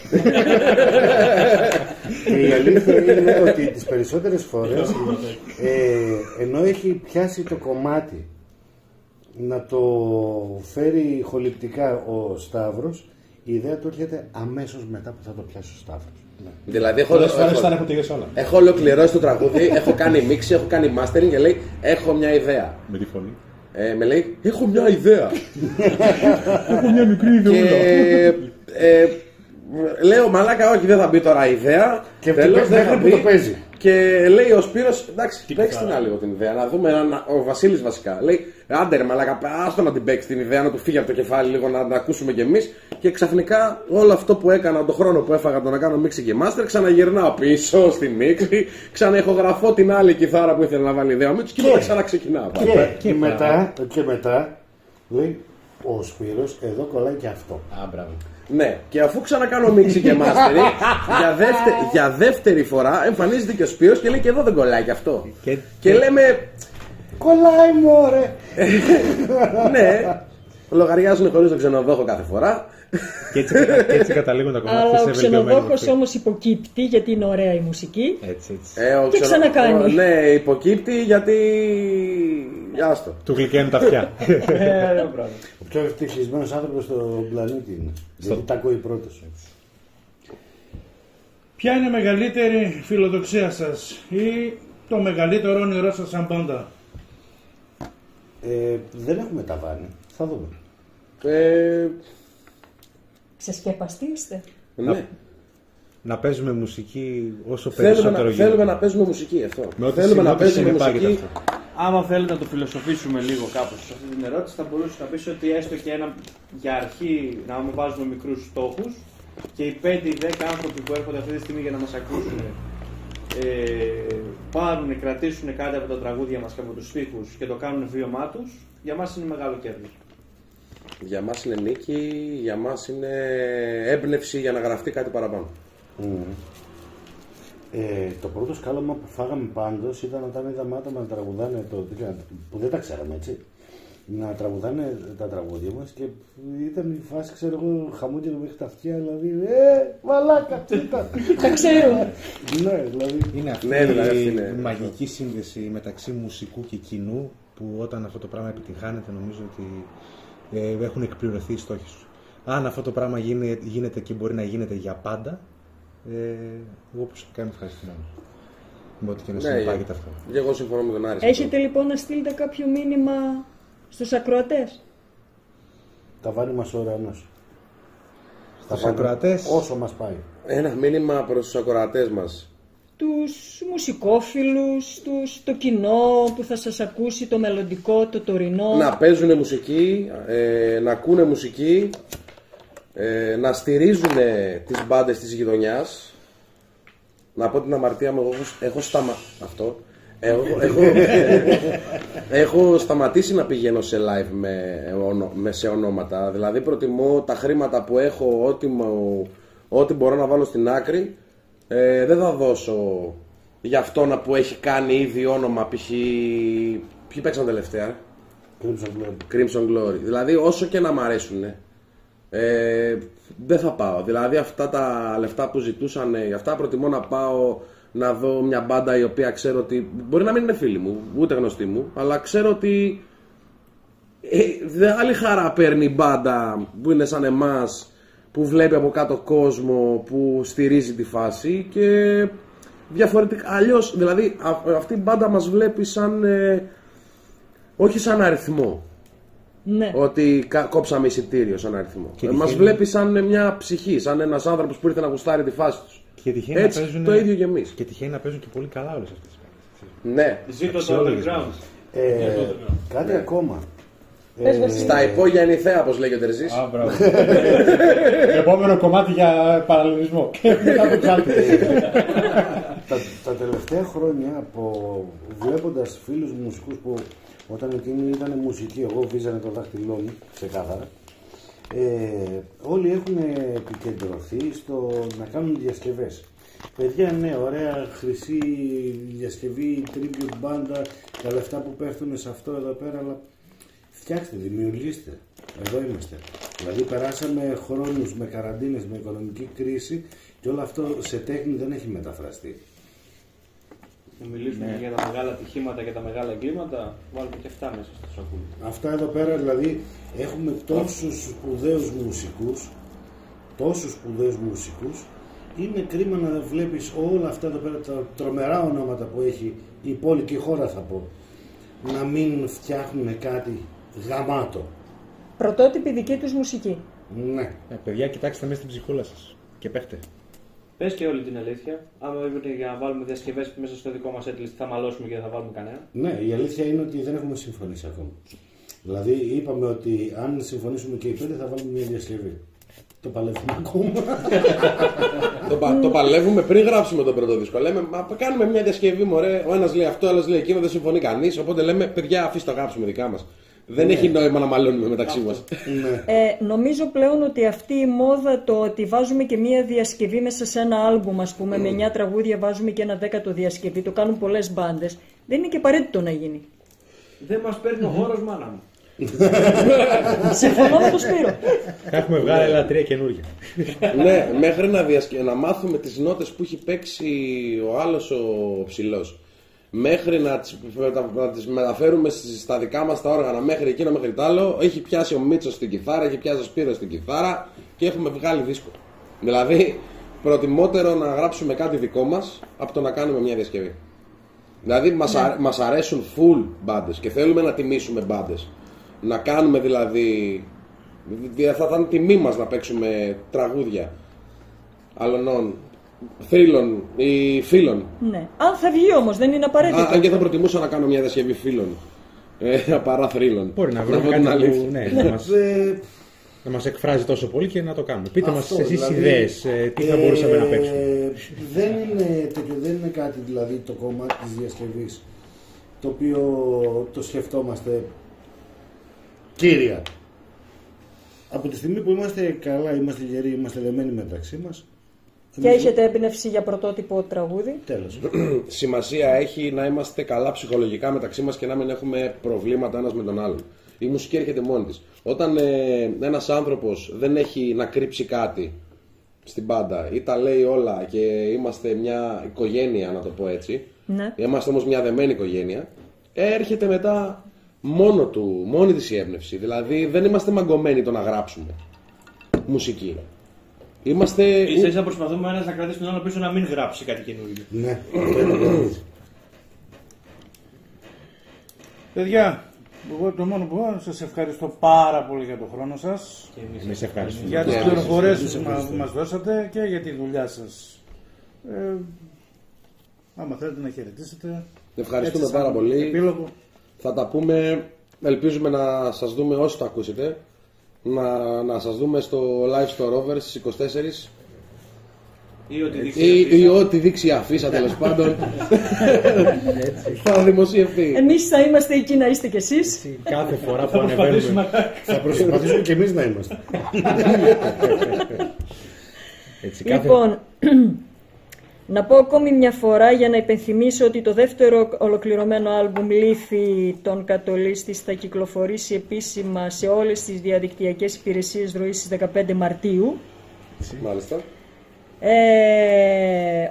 Και η αλήθεια είναι ότι τις περισσότερες φορές ενώ έχει πιάσει το κομμάτι να το φέρει χοληπτικά ο Σταύρος, η ιδέα του έρχεται αμέσως μετά που θα το πιάσει ο Σταύρος. Δηλαδή έχω ολοκληρώσει το τραγούδι, έχω κάνει μίξη, έχω κάνει mastering και λέει έχω μια ιδέα. Με τη φωνή. Με λέει έχω μια ιδέα. Έχω μια μικρή ιδέα. Λέω μαλάκα, όχι, δεν θα μπει τώρα η ιδέα. Και τέλος δεν θα μπει. Το παίζει. Και λέει ο Σπύρος, εντάξει, παίξτε την λίγο την ιδέα. Να δούμε, ο Βασίλης βασικά. Λέει, άντε ρε μαλάκα, άστο να την παίξει την ιδέα, να του φύγει από το κεφάλι λίγο, να την ακούσουμε κι εμείς. Και ξαφνικά όλο αυτό που έκανα, τον χρόνο που έφαγα το να κάνω μίξη και master, ξαναγυρνάω πίσω στη μίξη, ξαναεχογραφώ την άλλη κιθάρα που ήθελα να βάλει ιδέα μου και μετά ξαναξεκινάω. Και μετά λέει, ο Σπύρος, εδώ κολλάει και αυτό. Ναι, και αφού ξανακάνω μίξη και μάστερη, για δεύτερη φορά εμφανίζεται και ο Σπύρος και λέει και εδώ δεν κολλάει και αυτό. Και λέμε. Κολλάει μωρέ! Ναι, λογαριάζουν χωρίς τον ξενοδόχο κάθε φορά. Και έτσι καταλήγουν τα κομμάτια. Αλλά ο ξενοδόχος όμως υποκύπτει γιατί είναι ωραία η μουσική. Έτσι. Και ξανακάνει. Ναι, υποκύπτει γιατί. Άστο. Του γλυκαίνουν τα αυτιά. Ο πιο ευτυχισμένος άνθρωπος στον πλανήτη είναι. Γιατί τα ακούει πρώτος. Ποια είναι η μεγαλύτερη φιλοδοξία σας ή το μεγαλύτερο όνειρό σας σαν πάντα? Δεν έχουμε ταβάνι. Θα δούμε. Ξεσκεπαστεί είστε. Ναι. Να παίζουμε μουσική όσο περισσότερο γίνεται. Θέλουμε να παίζουμε μουσική αυτό. Θέλουμε να παίζουμε μουσική. Άμα θέλετε να το φιλοσοφήσουμε λίγο κάπως σε αυτή την ερώτηση, θα μπορούσε να πεις ότι έστω και για αρχή να μην βάζουμε μικρούς στόχους και οι 5 ή 10 άνθρωποι που έρχονται αυτή τη στιγμή για να μας ακούσουν πάρουν, κρατήσουν κάτι από τα τραγούδια μας και από τους στίχους και το κάνουν βίωμά τους, για μας είναι μεγάλο κέρδος. Για μας είναι νίκη, για μας είναι έμπνευση για να γραφτεί κάτι παραπάνω. Το πρώτο σκάλωμα που φάγαμε πάντως ήταν όταν είδαμε άτομα να τραγουδάνε που δεν τα ξέραμε, έτσι. Να τραγουδάνε τα τραγούδια μας και ήταν η φάση, ξέρω εγώ, χαμόγελο μέχρι τα αυτιά, δηλαδή. Μαλάκα, κοίτα! Τα ξέρω! Ναι, δηλαδή. Είναι αυτή η μαγική σύνδεση μεταξύ μουσικού και κοινού που όταν αυτό το πράγμα επιτυγχάνεται, νομίζω ότι έχουν εκπληρωθεί οι στόχοι σου. Αν αυτό το πράγμα γίνεται και μπορεί να γίνεται για πάντα, εγώ προσωπικά είμαι ευχαριστημένο. Με ό,τι και να συνεπάγεται αυτό. Και εγώ συμφωνώ με τον Άρη. Έχετε λοιπόν να στείλετε κάποιο μήνυμα στους ακροατές? Ταβάνι μας ο ουρανός. Στους ακροατές. Όσο μας πάει. Ένα μήνυμα προς τους ακροατές μας. Τους μουσικόφιλους, το κοινό που θα σας ακούσει, το μελλοντικό, το τωρινό. Να παίζουν μουσική, να ακούνε μουσική, να στηρίζουν τις μπάντες της γειτονιάς. Να πω την αμαρτία μου, έχω σταματήσει να πηγαίνω σε live σε ονόματα. Δηλαδή προτιμώ τα χρήματα που έχω, ό,τι μπορώ να βάλω στην άκρη, δεν θα δώσω για αυτόν που έχει κάνει ήδη όνομα. Ποιοι παίξαν τελευταία? Crimson Glory. Δηλαδή όσο και να μ' αρέσουν, δεν θα πάω. Δηλαδή αυτά τα λεφτά που ζητούσαν, αυτά προτιμώ να πάω να δω μια μπάντα η οποία ξέρω ότι μπορεί να μην είναι φίλη μου, ούτε γνωστή μου, αλλά ξέρω ότι άλλη χαρά παίρνει η μπάντα που είναι σαν εμάς, που βλέπει από κάτω κόσμο, που στηρίζει τη φάση και διαφορετικά. Αλλιώς, δηλαδή αυτή η μπάντα μας βλέπει σαν όχι σαν αριθμό. Ναι. Ότι κόψαμε εισιτήριο σαν αριθμό. Μας βλέπει σαν μια ψυχή, σαν ένας άνθρωπος που ήρθε να γουστάρει τη φάση τους. Έτσι, παίζουν, το ίδιο και εμείς. Και τυχαίνει να παίζουν και πολύ καλά όλες αυτές τις παίζουν. Ναι. Ζήτω το underground. Κάτι ακόμα. Στα υπόγεια νηθέα, όπως λέγεται ο Τερζής. Επόμενο κομμάτι για παραλληλισμό. Τα τελευταία χρόνια, βλέποντας φίλους μουσικούς που όταν εκείνοι ήταν μουσικοί, εγώ βίζανε το δάχτυλό μου, ξεκάθαρα, όλοι έχουν επικεντρωθεί στο να κάνουν διασκευές. Παιδιά, ναι, ωραία χρυσή διασκευή, tribute μπάντα, τα λεφτά που πέφτουν σε αυτό εδώ πέρα, αλλά φτιάξτε, δημιουργήστε. Εδώ είμαστε. Δηλαδή περάσαμε χρόνους με καραντίνες, με οικονομική κρίση και όλο αυτό σε τέχνη δεν έχει μεταφραστεί. Να μιλήσουμε για τα μεγάλα ατυχήματα και τα μεγάλα εγκλήματα, βάλουμε και αυτά μέσα στο σακούλι. Αυτά εδώ πέρα δηλαδή έχουμε τόσους σπουδαίους μουσικούς τόσους σπουδαίους μουσικούς, είναι κρίμα να βλέπεις όλα αυτά εδώ πέρα τα τρομερά ονόματα που έχει η πόλη και η χώρα, θα πω, να μην φτιάχνουν κάτι γαμάτο. Πρωτότυπη δική τους μουσική. Ναι. Παιδιά, κοιτάξτε μέσα στην ψυχούλα σας και παίχτε. Πες και όλη την αλήθεια. Άμα είπατε για να βάλουμε διασκευές μέσα στο δικό μας setlist, θα μαλώσουμε και δεν θα βάλουμε κανένα. Ναι, η αλήθεια είναι ότι δεν έχουμε συμφωνήσει ακόμα. Δηλαδή, είπαμε ότι αν συμφωνήσουμε και οι πέντε θα βάλουμε μια διασκευή. Το παλεύουμε ακόμα. Το παλεύουμε πριν γράψουμε τον πρώτο δίσκο. Λέμε, μα κάνουμε μια διασκευή, μωρέ. Ο ένας λέει αυτό, ο άλλος λέει εκείνο, δεν συμφωνεί κανείς. Οπότε λέμε, παιδιά, αφήστε το γράψουμε δικά μας. Δεν έχει νόημα να μαλώνουμε μεταξύ μας. Νομίζω πλέον ότι αυτή η μόδα, το ότι βάζουμε και μία διασκευή μέσα σε ένα άλμπουμ, ας πούμε, με 9 τραγούδια βάζουμε και ένα 10ο διασκευή, το κάνουν πολλές μπάντες, δεν είναι και απαραίτητο να γίνει. Δεν μας παίρνει ο χώρος, μάνα μου. Συμφωνώ με τον Σπύρο. Έχουμε βγάλει άλλα 3 καινούργια. Ναι, μέχρι να μάθουμε τις νότες που έχει παίξει ο άλλος ο ψηλός. Μέχρι να τις μεταφέρουμε στα δικά μας τα όργανα, μέχρι εκείνο, μέχρι τ' άλλο, έχει πιάσει ο Μίτσος στην κιθάρα, έχει πιάσει ο Σπύρος στην κιθάρα και έχουμε βγάλει δίσκο. Δηλαδή, προτιμότερο να γράψουμε κάτι δικό μας από το να κάνουμε μια διασκευή. Δηλαδή, μας αρέσουν full μπάντες και θέλουμε να τιμήσουμε μπάντες. Να κάνουμε δηλαδή. Θα ήταν τιμή μας να παίξουμε τραγούδια αλλωνών, θρύλων ή φίλων. Ναι. Αν θα βγει όμως, δεν είναι απαραίτητο. Αν και θα προτιμούσα να κάνω μια διασκευή φίλων παρά θρύλων. Μπορεί να βρούμε κάτι που να μας εκφράζει τόσο πολύ και να το κάνουμε. Πείτε μας εσείς δηλαδή, ιδέες, τι θα μπορούσαμε να παίξουμε. Δεν είναι κάτι δηλαδή το κομμάτι της διασκευής το οποίο το σκεφτόμαστε κύρια. Από τη στιγμή που είμαστε καλά, είμαστε γεροί, είμαστε δεμένοι μεταξύ μας. Και έχετε έμπνευση για πρωτότυπο τραγούδι. Τέλος. Σημασία έχει να είμαστε καλά ψυχολογικά μεταξύ μας και να μην έχουμε προβλήματα ένας με τον άλλον. Η μουσική έρχεται μόνη της. Όταν ένας άνθρωπος δεν έχει να κρύψει κάτι στην μπάντα ή τα λέει όλα και είμαστε μια οικογένεια, να το πω έτσι, ναι. Είμαστε όμως μια δεμένη οικογένεια, έρχεται μετά μόνη της η έμπνευση. Δηλαδή δεν είμαστε μαγκωμένοι το να γράψουμε μουσική. Ίσα προσπαθούμε ένας να κρατήσει τον άλλο πίσω να μην γράψει κάτι καινούργιο. Ναι. Παιδιά, εγώ το μόνο που σας ευχαριστώ πάρα πολύ για τον χρόνο σας. Εμείς ευχαριστούμε. Για τις πληροφορίες που μας δώσατε και για τη δουλειά σας. Άμα θέλετε να χαιρετήσετε. Ευχαριστούμε πάρα πολύ. Επίλογο. Θα τα πούμε, ελπίζουμε να σας δούμε όσοι το ακούσετε. Να σας δούμε στο live στο Rover στις 24 ή ό,τι δείξει η αφίσα τέλος πάντων. Θα δημοσιευτεί. Εμείς θα είμαστε εκεί να είστε κι εσείς. Κάθε φορά που ανεβαίνουμε Θα προσπαθήσουμε και εμείς να είμαστε. Λοιπόν, να πω ακόμη μια φορά για να υπενθυμίσω ότι το δεύτερο ολοκληρωμένο άλμπουμ Λύθη των Κατολίστης θα κυκλοφορήσει επίσημα σε όλες τις διαδικτυακές υπηρεσίες ροής στις 15 Μαρτίου. Μάλιστα.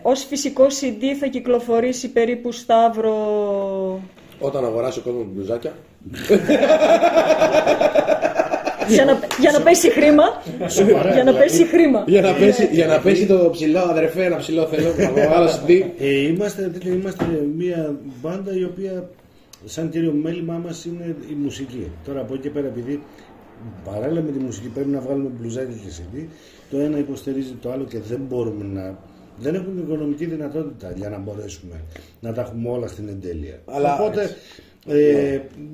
Ως φυσικό CD θα κυκλοφορήσει περίπου, Σταύρο, Όταν αγοράσει ο κόσμος μπλουζάκια. για να πέσει χρήμα. Για να πέσει χρήμα. Για να πέσει το ψηλό, αδερφέ, ένα ψηλό θέλω. Είμαστε μια μπάντα η οποία σαν κύριο μέλημά μας είναι η μουσική. Τώρα από εκεί και πέρα, επειδή παράλληλα με τη μουσική πρέπει να βγάλουμε μπλουζάκι και CD, το ένα υποστηρίζει το άλλο και δεν μπορούμε να... Δεν έχουμε την οικονομική δυνατότητα για να μπορέσουμε να τα έχουμε όλα στην εντέλεια. Οπότε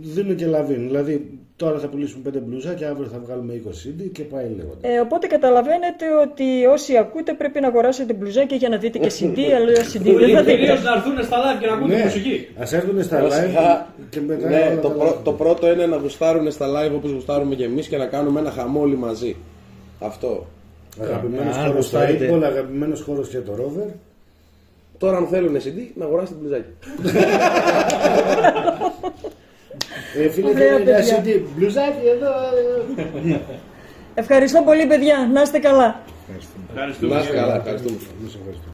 δίνουν και λαβήν. Δηλαδή τώρα θα πουλήσουμε 5 μπλουζάκια, αύριο θα βγάλουμε 20 CD και πάει λέγοντα. Οπότε καταλαβαίνετε ότι όσοι ακούτε πρέπει να αγοράσετε μπλουζάκια για να δείτε και CD, αλλά CD δεν θα δείτε. Να έρθουν στα live και να ακούτε μουσική. Ας έρθουν στα live και μετά. Ναι, το πρώτο είναι να γουστάρουν στα live όπως γουστάρουμε και εμείς και να κάνουμε ένα χαμό όλοι μαζί. Αυτό. Αγαπημένος χώρος στα Ipol, αγαπημένος χώρος και το Rover. Τώρα αν θέλουν CD να αγοράσετε μπλουζάκι. Φίλε, θέλει ένα CD, μπλουζάκι εδώ. Ευχαριστώ πολύ παιδιά, να είστε καλά. Να είστε καλά, ευχαριστούμε.